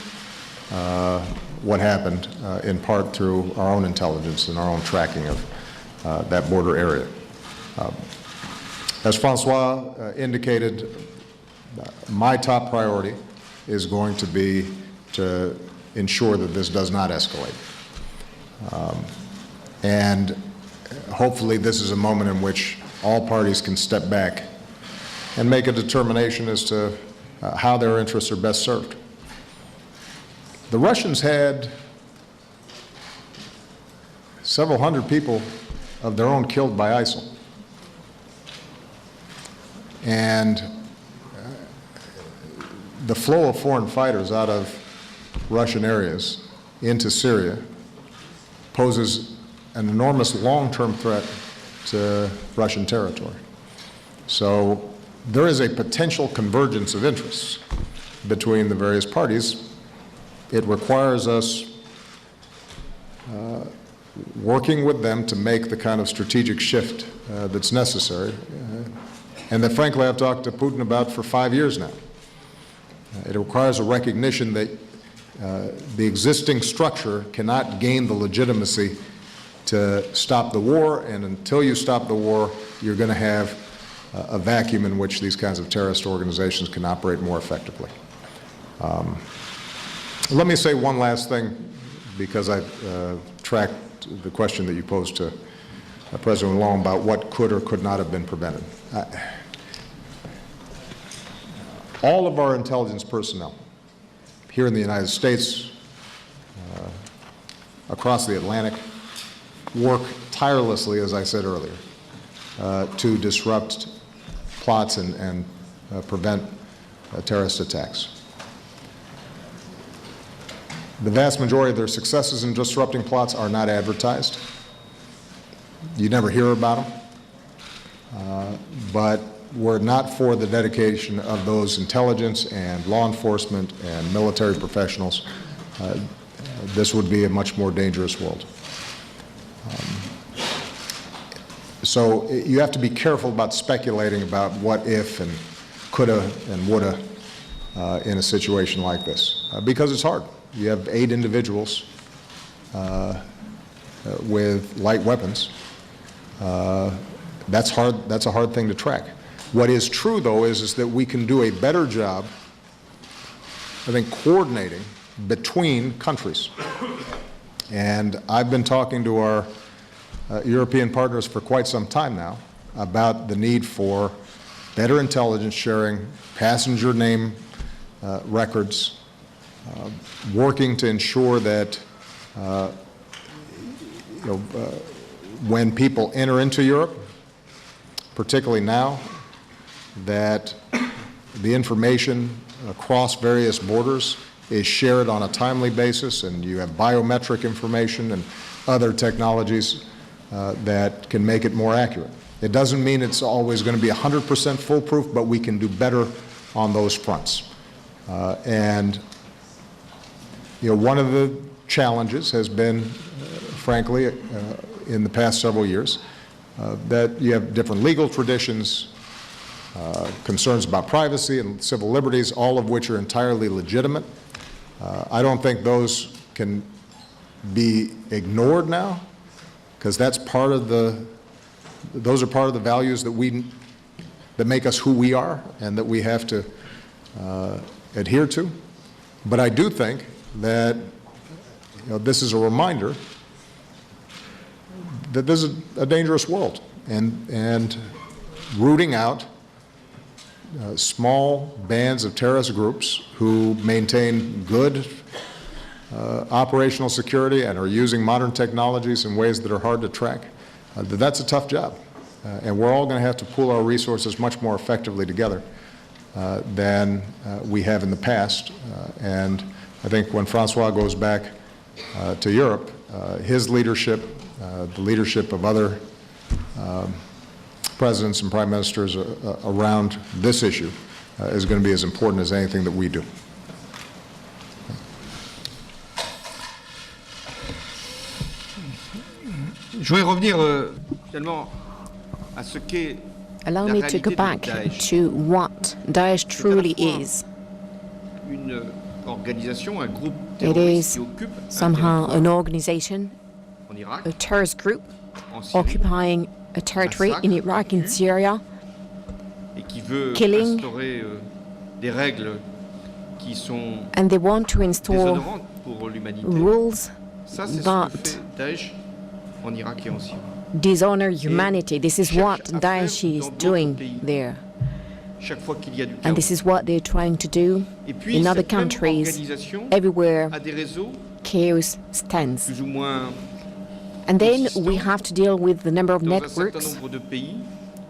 what happened in part through our own intelligence and our own tracking of that border area. As Francois indicated, my top priority is going to be to ensure that this does not escalate. And hopefully this is a moment in which all parties can step back and make a determination as to how their interests are best served. The Russians had several hundred people of their own killed by ISIL. And the flow of foreign fighters out of Russian areas into Syria poses an enormous long-term threat to Russian territory. So there is a potential convergence of interests between the various parties. It requires us working with them to make the kind of strategic shift that's necessary, and that frankly I've talked to Putin about for 5 years now. It requires a recognition that the existing structure cannot gain the legitimacy to stop the war, and until you stop the war, you're going to have a vacuum in which these kinds of terrorist organizations can operate more effectively. Let me say one last thing, because I tracked the question that you posed to President Hollande about what could or could not have been prevented. All of our intelligence personnel here in the United States, across the Atlantic, work tirelessly, as I said earlier, to disrupt plots and prevent terrorist attacks. The vast majority of their successes in disrupting plots are not advertised. You never hear about them. But were it not for the dedication of those intelligence and law enforcement and military professionals, this would be a much more dangerous world. So you have to be careful about speculating about what if and coulda and woulda in a situation like this, because it's hard. You have 8 individuals with light weapons. That's hard. That's a hard thing to track. What is true, though, is that we can do a better job, I think, coordinating between countries. And I've been talking to our European partners for quite some time now about the need for better intelligence sharing, passenger name records, working to ensure that when people enter into Europe, particularly now, that the information across various borders is shared on a timely basis, and you have biometric information and other technologies that can make it more accurate. It doesn't mean it's always going to be 100% foolproof, but we can do better on those fronts. And one of the challenges has been, frankly, in the past several years, that you have different legal traditions, concerns about privacy and civil liberties, all of which are entirely legitimate. I don't think those can be ignored now, because that's part of those are part of the values that make us who we are and that we have to adhere to. But I do think that this is a reminder that this is a dangerous world, and rooting out small bands of terrorist groups who maintain good operational security and are using modern technologies in ways that are hard to track, that's a tough job. And we're all going to have to pool our resources much more effectively together than we have in the past. And I think when Francois goes back to Europe, his leadership, the leadership of other presidents and prime ministers around this issue is going to be as important as anything that we do. Je voudrais revenir finalement à ce qu'est Allow la me to go réalité de back Daesh. to what Daesh truly is. Une organisation, un groupe It terroriste is qui occupe un somehow territoire an organization, en Irak, a terrorist group, en Syrie, occupying a territory in Iraq and Syria, et qui veut killing. instaurer des règles qui sont and they want to install déshonorantes pour l'humanité. rules Ça, c'est ce that que fait Daesh en Irak et en Syrie. dishonor humanity. This is what cherche à Daesh faire is dans d'autres doing pays. there. Chaque fois qu'il y a du And chaos. this is what they're trying to do Et puis, in other cette même countries. organisation Everywhere a des réseaux chaos stands. plus ou moins And then we have to deal with the number of dans un certain networks, nombre de pays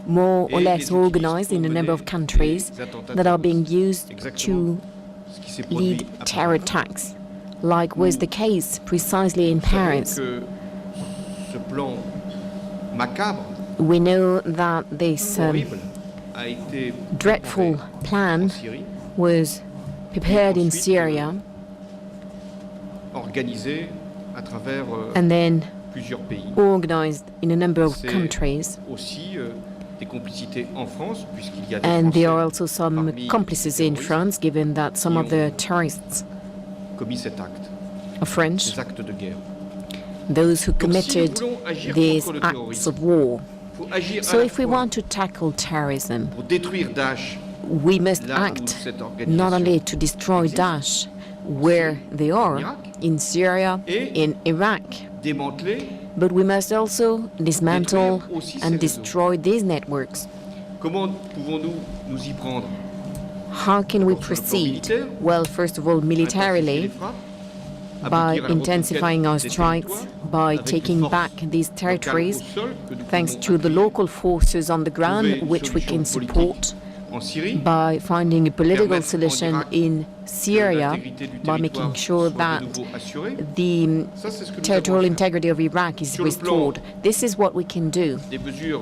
more or et less les utilise organized pour in a number of mener countries des attentats that are being terroristes. used Exactement to ce qui s'est produit lead à terror Paris. attacks, like was the case precisely in Nous savons Paris. que ce plan macabre, We know that this horrible, a été dreadful préparé en plan Syrie, was prepared in ensuite, Syria organisé à travers and then plusieurs pays. organized in a number of C'est countries. aussi des complicités en France, puisqu'il y a des And there are Français also some parmi accomplices les in terroristes France, given that some of the terrorists commis cet acte, are French, ces actes de guerre. those who Donc, si nous committed voulons agir these contre le acts terrorisme, of war. faut agir So à la if we fois want to tackle terrorism, pour détruire Daesh we must là où act cette not organisation only to destroy existe, Daesh where they are, Irak, in Syria, et in Iraq, démanteler. but we must also dismantle Détruire aussi ces and réseaux. destroy these networks. Comment pouvons-nous nous y prendre? How can we D'abord sur le plan proceed? militaire, Well, first of all, intensifier les militarily, frappes, by aboutir à la intensifying our reconquête des strikes, territoires by avec taking une force back these locale territories, au sol que nous thanks pouvons to the appuyer, local forces on the trouver ground, une which we can solution support en Syrie, by finding a political permettre en solution Irak in que Syria, l'intégrité du by making territoire sure soit that de nouveau assurée. the Ça, c'est ce que nous territorial avons à faire. integrity of Iraq is Sur le plan restored. This is what we can do. Des mesures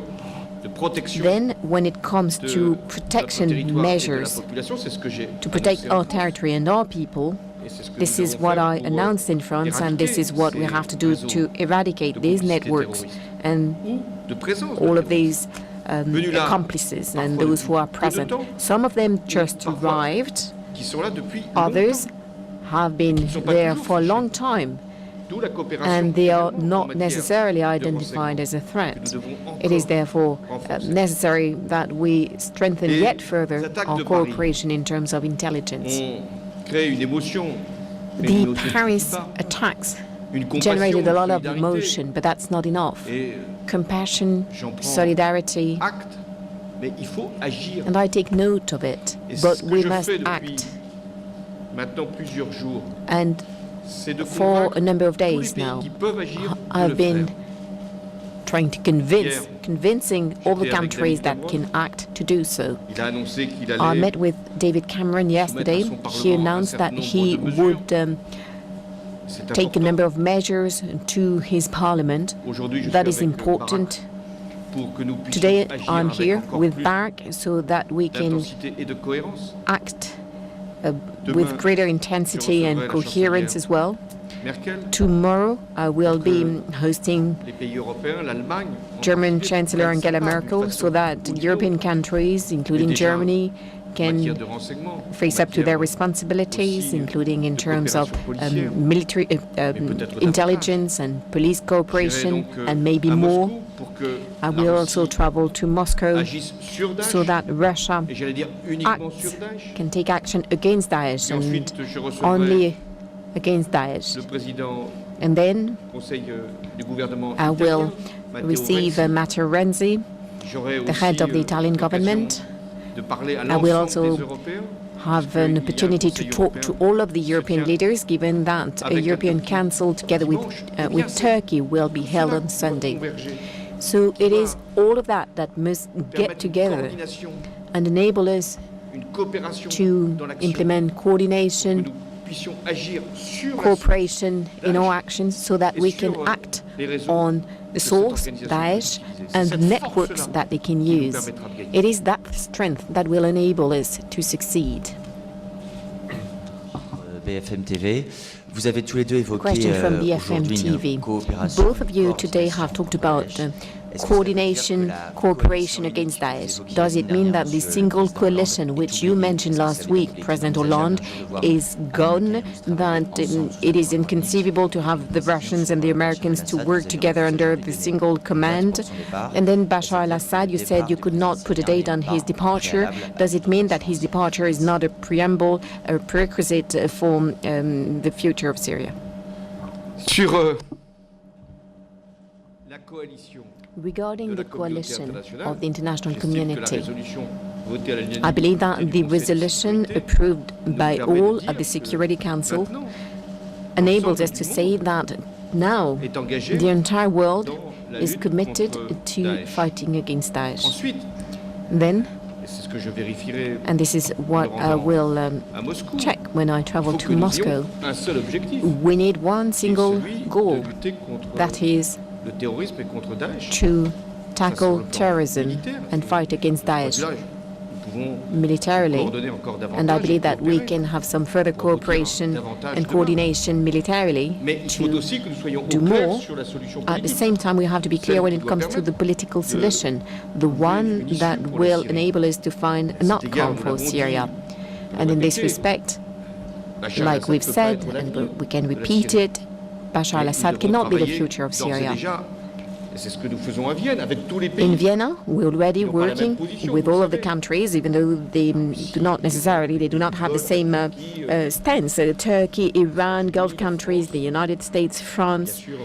de protection Then, when it comes de to notre protection territoire et de la measures population, c'est ce que j'ai to protect annoncé en our France. territory and our people, Et c'est ce que this nous is devons what faire I pour, announced in France, and this is what we ces have to do réseaux to eradicate de these complicité networks terroriste. and ou de présence de all of terroristes. these Venus là, accomplices and parfois those who are depuis peu de present. temps, Some of them just parfois arrived, qui sont là depuis others longtemps. have been Ils ne sont pas there toujours for a fichés. long time, D'où la coopération and they are également en not matière necessarily de identified as a renseignement threat. que nous devons It is encore therefore renforcer. necessary that we strengthen Et yet further les attaques our de Paris cooperation in terms of intelligence. On crée une émotion, mais The une émotion ne Paris suffit pas. attacks Une compassion, generated a lot une of solidarité. emotion, but that's not enough. Et Compassion, j'en prends solidarity, acte, mais il faut agir. and I take note of it, Et c'est but ce que we je must fais depuis act. maintenant plusieurs jours, And c'est de for a number of tous les days pays now, qui peuvent agir de I've le been faire. trying to convincing all the countries that can act to do so. Il a annoncé qu'il I allait met with David Cameron yesterday. He announced that he would c'est take a important. number of measures to his parliament. Aujourd'hui, je That suis is avec important. pour que nous puissions Today agir I'm avec here encore with plus Barack so that we can d'intensité et de cohérence. act Demain, with greater intensity je and recevrai la coherence chancelière as well. Merkel, Tomorrow I will be hosting les pays européens, l'Allemagne, ont German décidé de Chancellor prendre sa Angela part d'une Merkel façon so that ou d'une European autre. countries, including déjà Germany, en matière can de renseignement, face en up to their matière responsibilities, aussi including in de terms of coopération policière, military peut-être intelligence and police J'irai cooperation, donc, and maybe à more. Moscou pour que I la will also Russie travel to Moscow agisse sur Daesh, so that Russia et j'allais dire uniquement sur acts, Daesh. can take action against Daesh Et and ensuite, je recevrai only against Daesh. le président And then du Conseil du gouvernement I will italien, Matteo receive Renzi. Matteo Renzi, J'aurai the aussi, head of the Italian l'occasion government. de parler à I will l'ensemble also des Européens, have puisqu'il y a an un opportunity to Conseil talk to européen all of the qui se European tient leaders, given that a avec la European Turquie Council together dimanche. Eh bien, with c'est Turkey will be held cela on doit Sunday. converger. So it is all of that that must get Permettre une together coordination, and enable us une coopération to dans l'action, implement que coordination, nous puissions agir sur la cooperation in our Daesh actions so that et we sur, can act les réseaux on de the cette source, organisation Daesh, utilisée. C'est and cette networks force-là that they can qui nous use. permettra de gagner. It is that strength that will enable us to succeed. BFM TV. Vous avez tous les deux évoqué Question from BFM aujourd'hui une TV. coopération, Both of you une today coordination have talked contre about Daesh. Est-ce que ça veut dire coordination, que la cooperation coalition against unique Daesh. évoquée Does la it semaine mean dernière, that the Monsieur single le Président Hollande, coalition est which you oubliée? mentioned Est-ce que last ça veut dire week, que President les Hollande, Américains vont is gone, that it is inconceivable to have the Russians and the Americans to work together under the single command? And then Bashar al-Assad, you said you could not put a date on his departure. Does it mean that his departure is not a preamble, a prerequisite for the future of Syria? sur la coalition Regarding de la the communauté coalition internationale, of the international j'estime que la community, résolution votée à l'unanimité I believe that du the Conseil de resolution sécurité approved nous by permet de all dire of the que Security Council maintenant enables us l'ensemble to du say monde that now est engagé the entire world dans la is lutte committed contre to Daesh. fighting against Daesh. Ensuite, Then, et c'est ce que je vérifierai and this is what I will à Moscou, check when I il travel faut to que nous Moscow, ayons un seul objectif, we need one qui est single celui goal, de lutter contre that is le terrorisme et contre Daesh. to sur tackle le plan terrorism militaire, and fight against Daesh Là, nous pouvons militarily. coordonner encore davantage And I et believe that we coopérer. can have some further Pour aboutir cooperation davantage and demain. coordination militarily Mais il faut to aussi que nous soyons do au clair more. sur la solution At the politique. same time, we have to be clear Celle when qui it doit comes to the permettre political de solution, the one une issue that pour la will Syrie. enable us to find an À cet égard, outcome nous for l'avons Syria. dit, And in this répété, respect, Bachar like al-Assad we've peut pas said, être l'avenir and we can de la repeat Syrie. it, Bashar Mais nous al-Assad devons cannot be the travailler future of d'ores et Syria. déjà, et c'est ce que nous faisons à Vienne avec tous les pays. In Vienna, we're already Ils n'ont pas la même working position, with vous all of the savez. countries, even though they do not necessarily, they do not have the same stance. Turkey, Iran, Gulf countries, the United States, Bien France, sûr,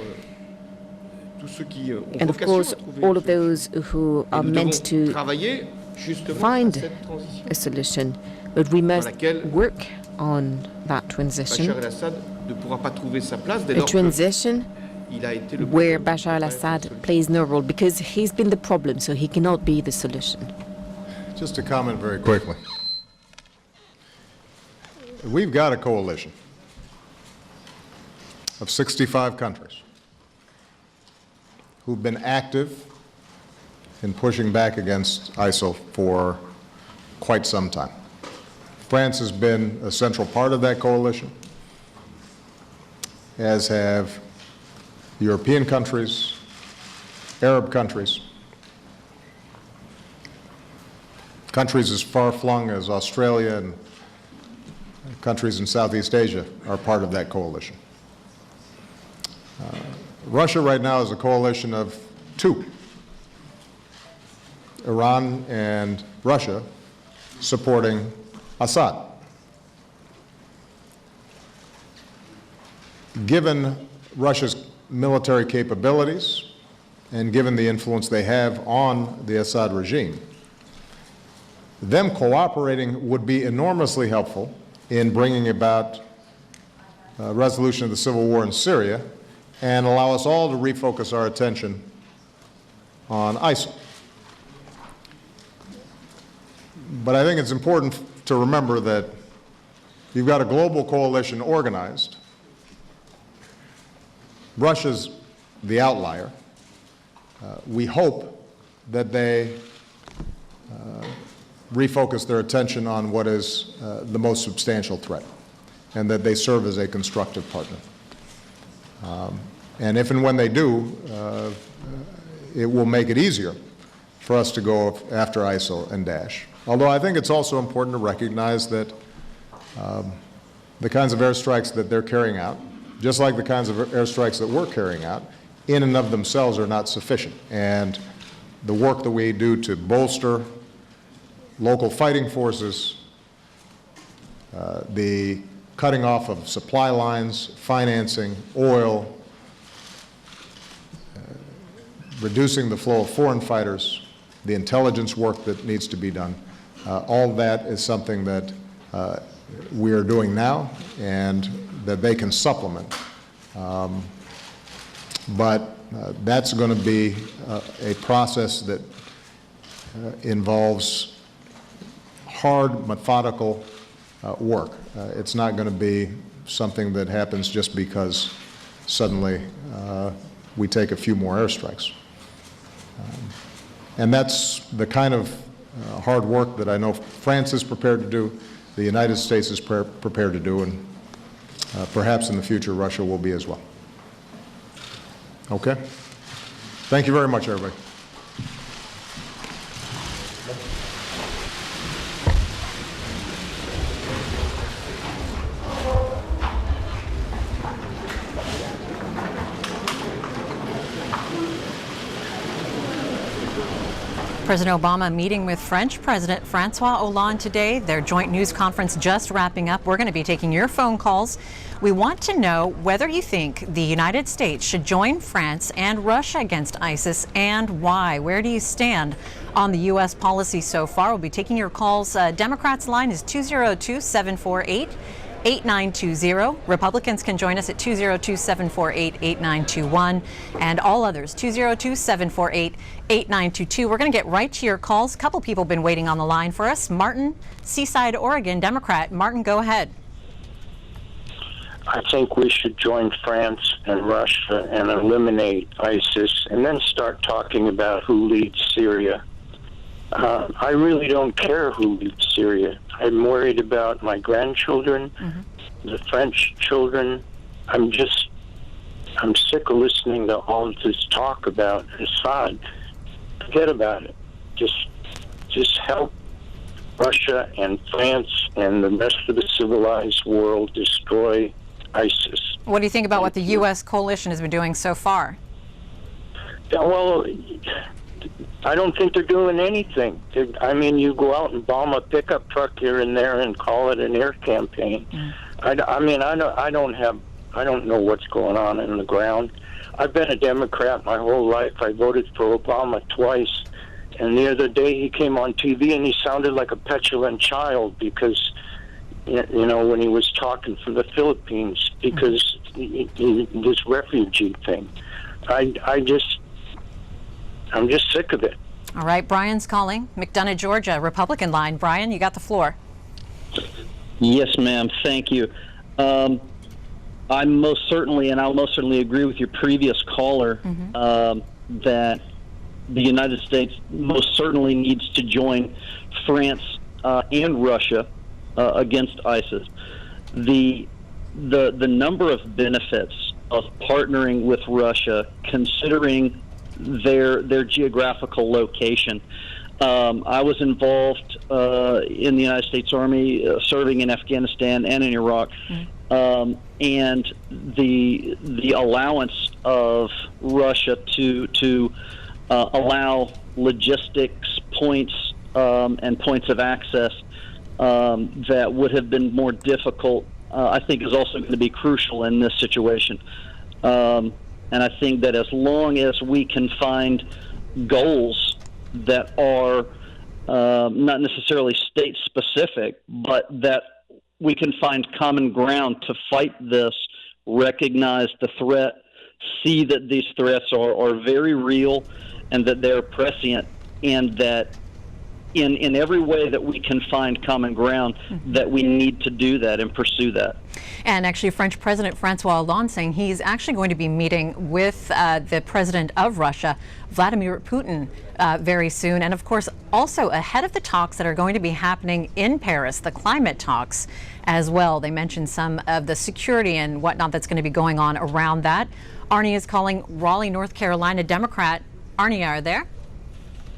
tous ceux qui ont and of vocation course, à trouver all une of those who Et are nous meant devons to travailler justement find à cette transition. a solution. But we must laquelle work on that transition, Bachar el-Assad ne pourra pas trouver sa place dès a lors transition qu'il a été le where problème, Bashar pas al-Assad la solution. plays no role, because he's been the problem, so he cannot be the solution. Just to comment very quickly. We've got a coalition of 65 countries who've been active in pushing back against ISIL for quite some time. France has been a central part of that coalition, as have European countries, Arab countries, countries as far-flung as Australia and countries in Southeast Asia are part of that coalition. Russia right now is a coalition of two, Iran and Russia supporting Assad. Given Russia's military capabilities and given the influence they have on the Assad regime, them cooperating would be enormously helpful in bringing about resolution of the civil war in Syria and allow us all to refocus our attention on ISIL. But I think it's important to remember that you've got a global coalition organized. Russia's the outlier. We hope that they refocus their attention on what is the most substantial threat, and that they serve as a constructive partner. And if and when they do, it will make it easier for us to go after ISIL and Daesh. Although I think it's also important to recognize that the kinds of airstrikes that they're carrying out, just like the kinds of airstrikes that we're carrying out, in and of themselves are not sufficient. And the work that we do to bolster local fighting forces, the cutting off of supply lines, financing, oil, reducing the flow of foreign fighters, the intelligence work that needs to be done, all that is something that we are doing now and that they can supplement. But that's going to be a process that involves hard, methodical work. It's not going to be something that happens just because suddenly we take a few more airstrikes. And that's the kind of hard work that I know France is prepared to do, the United States is prepared to do, and perhaps in the future Russia will be as well. Okay? Thank you very much, everybody. President Obama meeting with French President Francois Hollande today. Their joint news conference just wrapping up. We're going to be taking your phone calls. We want to know whether you think the United States should join France and Russia against ISIS, and why. Where do you stand on the U.S. policy so far? We'll be taking your calls. Democrats' line is 202-748-8920. Republicans can join us at 202-748-8921, and all others 202-748-8922. We're going to get right to your calls. A couple people have been waiting on the line for us. Martin, Seaside, Oregon, Democrat. Martin, go ahead. I think we should join France and Russia and eliminate ISIS, and then start talking about who leads Syria. I really don't care who leads Syria. I'm worried about my grandchildren, the French children. I'm sick of listening to all of this talk about Assad. Forget about it. Just help Russia and France and the rest of the civilized world destroy ISIS. What do you think about what the U.S. coalition has been doing so far? Well, I don't think they're doing anything. I mean, you go out and bomb a pickup truck here and there and call it an air campaign. I don't know what's going on in the ground. I've been a Democrat my whole life. I voted for Obama twice. And the other day he came on TV and he sounded like a petulant child because, you know, when he was talking for the Philippines, because this refugee thing. I'm just sick of it. All right, Brian's calling. McDonough, Georgia, Republican line. Brian, you got the floor. Yes, ma'am. Thank you. I'll most certainly agree with your previous caller that the United States most certainly needs to join France and Russia against ISIS. The number of benefits of partnering with Russia, considering their geographical location. I was involved in the United States Army, serving in Afghanistan and in Iraq, and the allowance of Russia to allow logistics points and points of access that would have been more difficult, I think, is also going to be crucial in this situation. And I think that as long as we can find goals that are not necessarily state-specific, but that we can find common ground to fight this, recognize the threat, see that these threats are very real and that they're prescient, and that in every way that we can find common ground, that we need to do that and pursue that. And actually, French President Francois Hollande saying he's actually going to be meeting with the president of Russia, Vladimir Putin, very soon. And of course, also ahead of the talks that are going to be happening in Paris, the climate talks as well. They mentioned some of the security and whatnot that's going to be going on around that. Arnie is calling Raleigh, North Carolina Democrat. Arnie, are you there?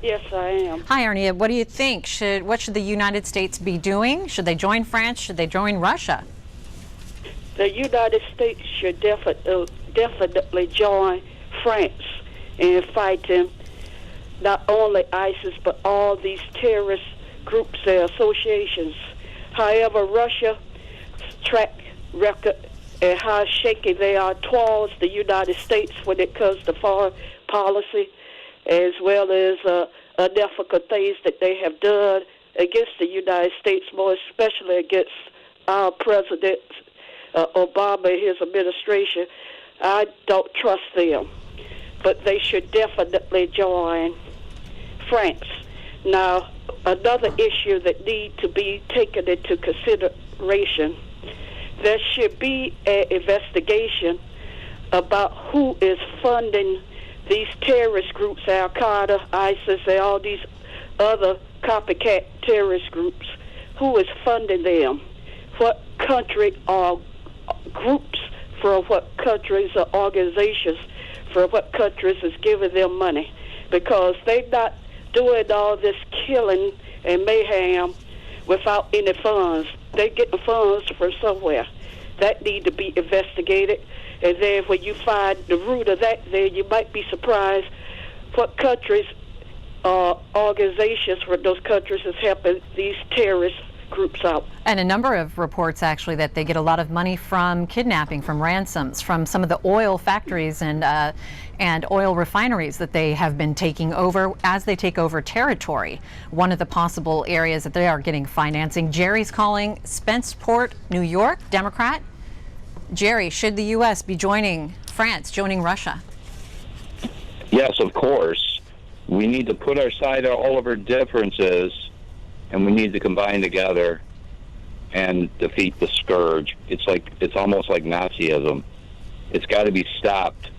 Yes, I am. Hi, Arnie. What do you think? What should the United States be doing? Should they join France? Should they join Russia? The United States should definitely join France in fighting not only ISIS, but all these terrorist groups and associations. However, Russia's track record and how shaky they are towards the United States when it comes to foreign policy, as well as unethical things that they have done against the United States, more especially against our President Obama and his administration. I don't trust them, but they should definitely join France. Now, another issue that needs to be taken into consideration, there should be an investigation about who is funding these terrorist groups, Al-Qaeda, ISIS, and all these other copycat terrorist groups. Who is funding them? What country or groups, from what countries or organizations, from what countries is giving them money? Because they're not doing all this killing and mayhem without any funds. They're getting funds from somewhere. That need to be investigated. And then when you find the root of that, then you might be surprised what countries or organizations from those countries is helping these terrorist groups out. And a number of reports actually that they get a lot of money from kidnapping, from ransoms, from some of the oil factories and oil refineries that they have been taking over as they take over territory. One of the possible areas that they are getting financing. Jerry's calling Spenceport, New York, Democrat. Jerry, should the U.S. be joining France, joining Russia? Yes, of course. We need to put aside all of our differences, and we need to combine together and defeat the scourge. It's almost like Nazism. It's got to be stopped,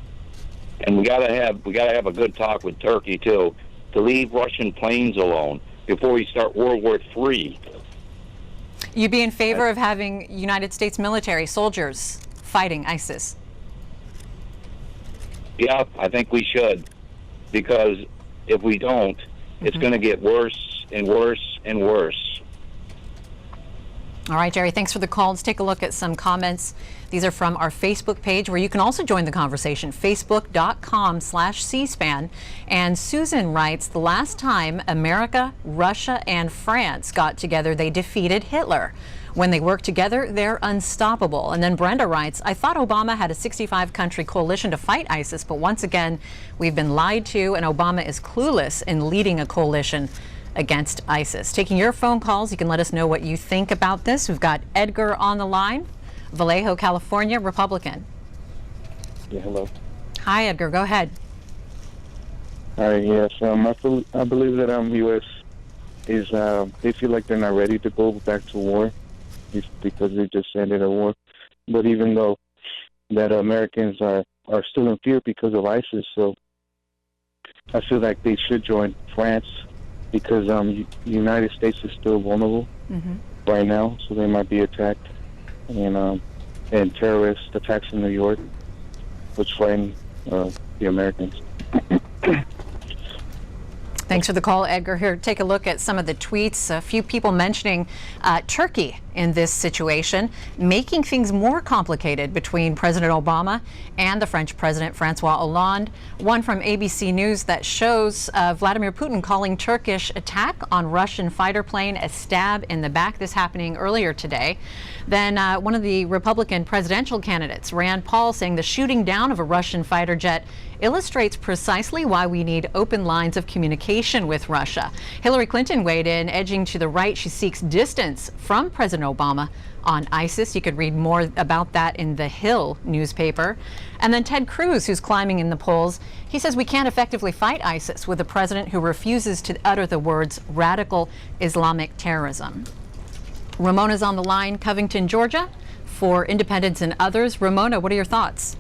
and we got to have a good talk with Turkey too, to leave Russian planes alone before we start World War III. You'd be in favor of having United States military soldiers fighting ISIS? Yeah, I think we should, because if we don't, it's going to get worse and worse and worse. All right, Jerry, thanks for the call. Let's take a look at some comments. These are from our Facebook page, where you can also join the conversation, facebook.com/cspan. And Susan writes, the last time America, Russia, and France got together, they defeated Hitler. When they work together, they're unstoppable. And then Brenda writes, I thought Obama had a 65-country coalition to fight ISIS, but once again, we've been lied to, and Obama is clueless in leading a coalition against ISIS. Taking your phone calls, you can let us know what you think about this. We've got Edgar on the line, Vallejo, California, Republican. Yeah, hello. Hi, Edgar. Go ahead. All right, yes. I believe that U.S. is, they feel like they're not ready to go back to war because they just ended a war. But even though that Americans are still in fear because of ISIS, so I feel like they should join France, because the United States is still vulnerable right now, so they might be attacked, and terrorist attacks in New York, which frighten the Americans. Thanks for the call, Edgar. Here, take a look at some of the tweets. A few people mentioning Turkey in this situation, making things more complicated between President Obama and the French President Francois Hollande. One from ABC News that shows Vladimir Putin calling Turkish attack on Russian fighter plane a stab in the back. This happening earlier today. Then one of the Republican presidential candidates, Rand Paul, saying the shooting down of a Russian fighter jet illustrates precisely why we need open lines of communication with Russia. Hillary Clinton weighed in, edging to the right. She seeks distance from President Obama on ISIS. You could read more about that in the Hill newspaper. And then Ted Cruz, who's climbing in the polls, he says we can't effectively fight ISIS with a president who refuses to utter the words radical Islamic terrorism. Ramona's on the line, Covington, Georgia, for Independence and Others. Ramona, what are your thoughts?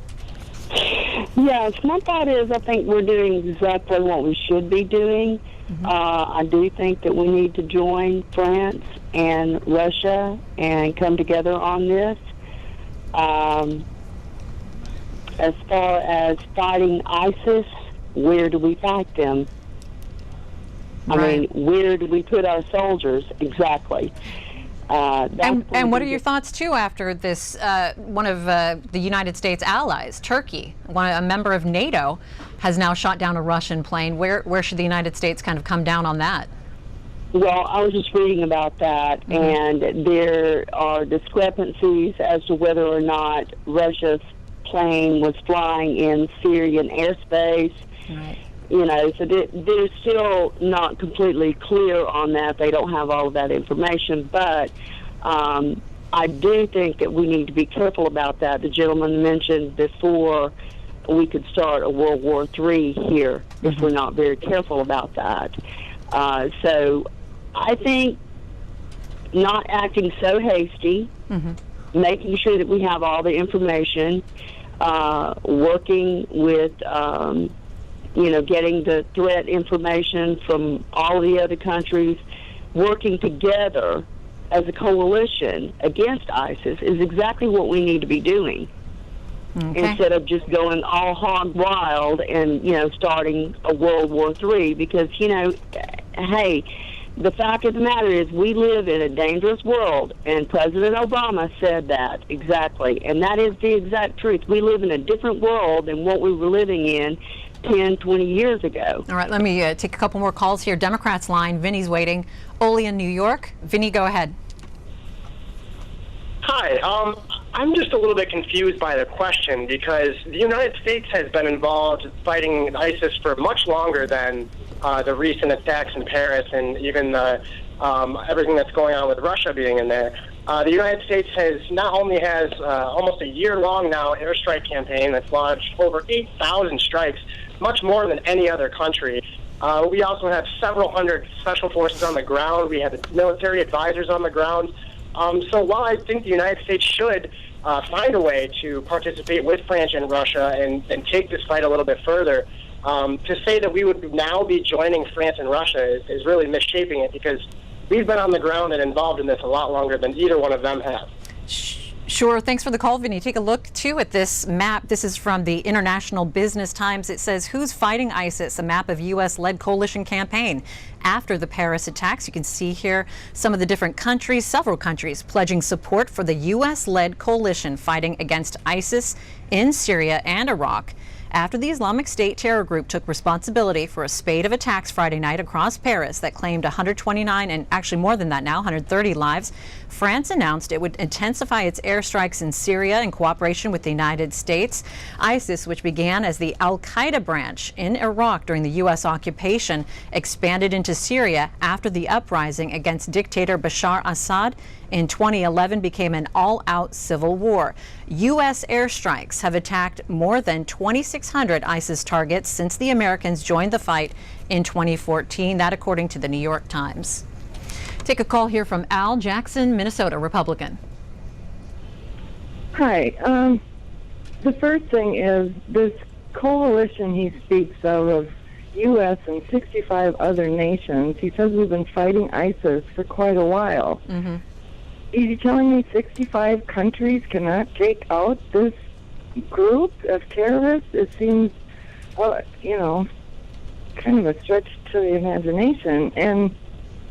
Yes, my thought is I think we're doing exactly what we should be doing. I do think that we need to join France and Russia and come together on this. As far as fighting ISIS, where do we fight them? I mean, where do we put our soldiers exactly? And what are your thoughts, too, after this, one of the United States allies, Turkey, a member of NATO, has now shot down a Russian plane? Where should the United States kind of come down on that? Well, I was just reading about that, and there are discrepancies as to whether or not Russia's plane was flying in Syrian airspace. Right. You know, so they're still not completely clear on that. They don't have all of that information, but I do think that we need to be careful about that. The gentleman mentioned before we could start a World War III here if we're not very careful about that. So I think not acting so hasty, making sure that we have all the information, working with getting the threat information from all the other countries, working together as a coalition against ISIS is exactly what we need to be doing. Okay. Instead of just going all hog wild and, starting a World War III. Because, hey, the fact of the matter is we live in a dangerous world, and President Obama said that exactly. And that is the exact truth. We live in a different world than what we were living in 10, 20 years ago. All right, let me take a couple more calls here. Democrats line, Vinny's waiting. Ole in New York. Vinny, go ahead. Hi, I'm just a little bit confused by the question because the United States has been involved fighting ISIS for much longer than the recent attacks in Paris and even the, everything that's going on with Russia being in there. The United States not only has almost a year-long now airstrike campaign that's launched over 8,000 strikes, much more than any other country. We also have several hundred special forces on the ground. We have military advisors on the ground. So while I think the United States should find a way to participate with France and Russia and take this fight a little bit further, to say that we would now be joining France and Russia is really misshaping it because we've been on the ground and involved in this a lot longer than either one of them have. Sure. Thanks for the call, Vinny. Take a look, too, at this map. This is from the International Business Times. It says, who's fighting ISIS? A map of U.S.-led coalition campaign after the Paris attacks. You can see here some of the different countries, several countries, pledging support for the U.S.-led coalition fighting against ISIS in Syria and Iraq. After the Islamic State terror group took responsibility for a spate of attacks Friday night across Paris that claimed 129 and actually more than that now, 130 lives, France announced it would intensify its airstrikes in Syria in cooperation with the United States. ISIS, which began as the al-Qaeda branch in Iraq during the U.S. occupation, expanded into Syria after the uprising against dictator Bashar Assad in 2011 became an all-out civil war. U.S. airstrikes have attacked more than 2,600 ISIS targets since the Americans joined the fight in 2014, that according to the New York Times. Take a call here from Al Jackson, Minnesota, Republican. Hi. The first thing is this coalition he speaks of U.S. and 65 other nations. He says we've been fighting ISIS for quite a while. Mm-hmm. Are you telling me 65 countries cannot take out this group of terrorists? It seems, kind of a stretch to the imagination. And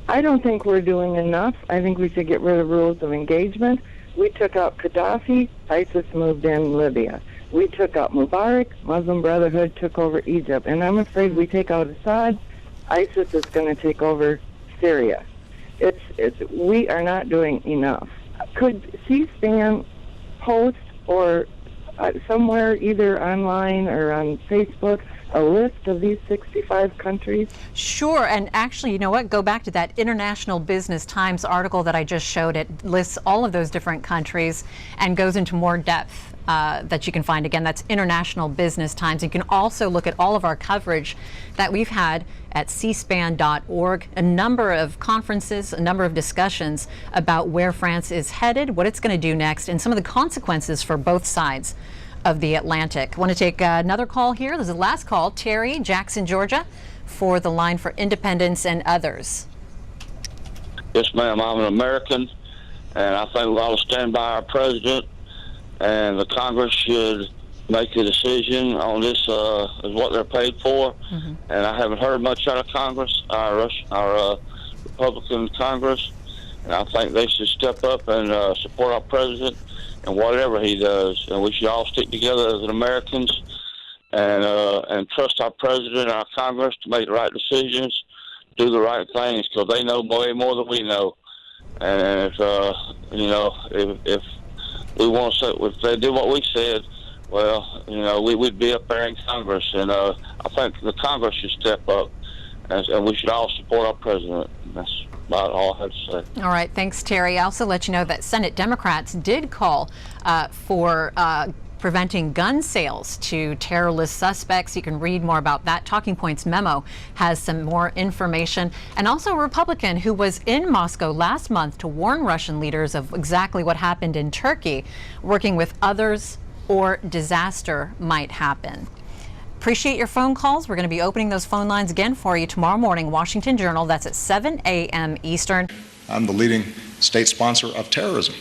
I don't think we're doing enough. I think we should get rid of rules of engagement. We took out Gaddafi, ISIS moved in Libya. We took out Mubarak, Muslim Brotherhood took over Egypt. And I'm afraid we take out Assad, ISIS is going to take over Syria. We are not doing enough. Could C-SPAN post or somewhere either online or on Facebook a list of these 65 countries? Sure, and actually, you know what? Go back to that International Business Times article that I just showed. It lists all of those different countries and goes into more depth that you can find. Again, that's International Business Times. You can also look at all of our coverage that we've had at cspan.org, a number of conferences, a number of discussions about where France is headed, what it's going to do next, and some of the consequences for both sides of the Atlantic. I want to take another call here. This is the last call. Terry, Jackson, Georgia, for the Line for Independence and Others. Yes, ma'am. I'm an American, and I think we ought to stand by our president, and the Congress should make a decision on this as what they're paid for. And I haven't heard much out of Congress, our Republican Congress, and I think they should step up and support our president and whatever he does. And we should all stick together as Americans and trust our president and our Congress to make the right decisions, do the right things, because they know way more than we know. And if we want to say, if they do what we said, well, we'd be up there in Congress, and I think the Congress should step up, and we should all support our president. That's about all I have to say. All right, thanks, Terry. I also let you know that Senate Democrats did call for preventing gun sales to terrorist suspects. You can read more about that. Talking Points memo has some more information. And also a Republican who was in Moscow last month to warn Russian leaders of exactly what happened in Turkey, working with others or disaster might happen. Appreciate your phone calls. We're going to be opening those phone lines again for you tomorrow morning. Washington Journal, that's at 7 a.m. Eastern. I'm the leading state sponsor of terrorism.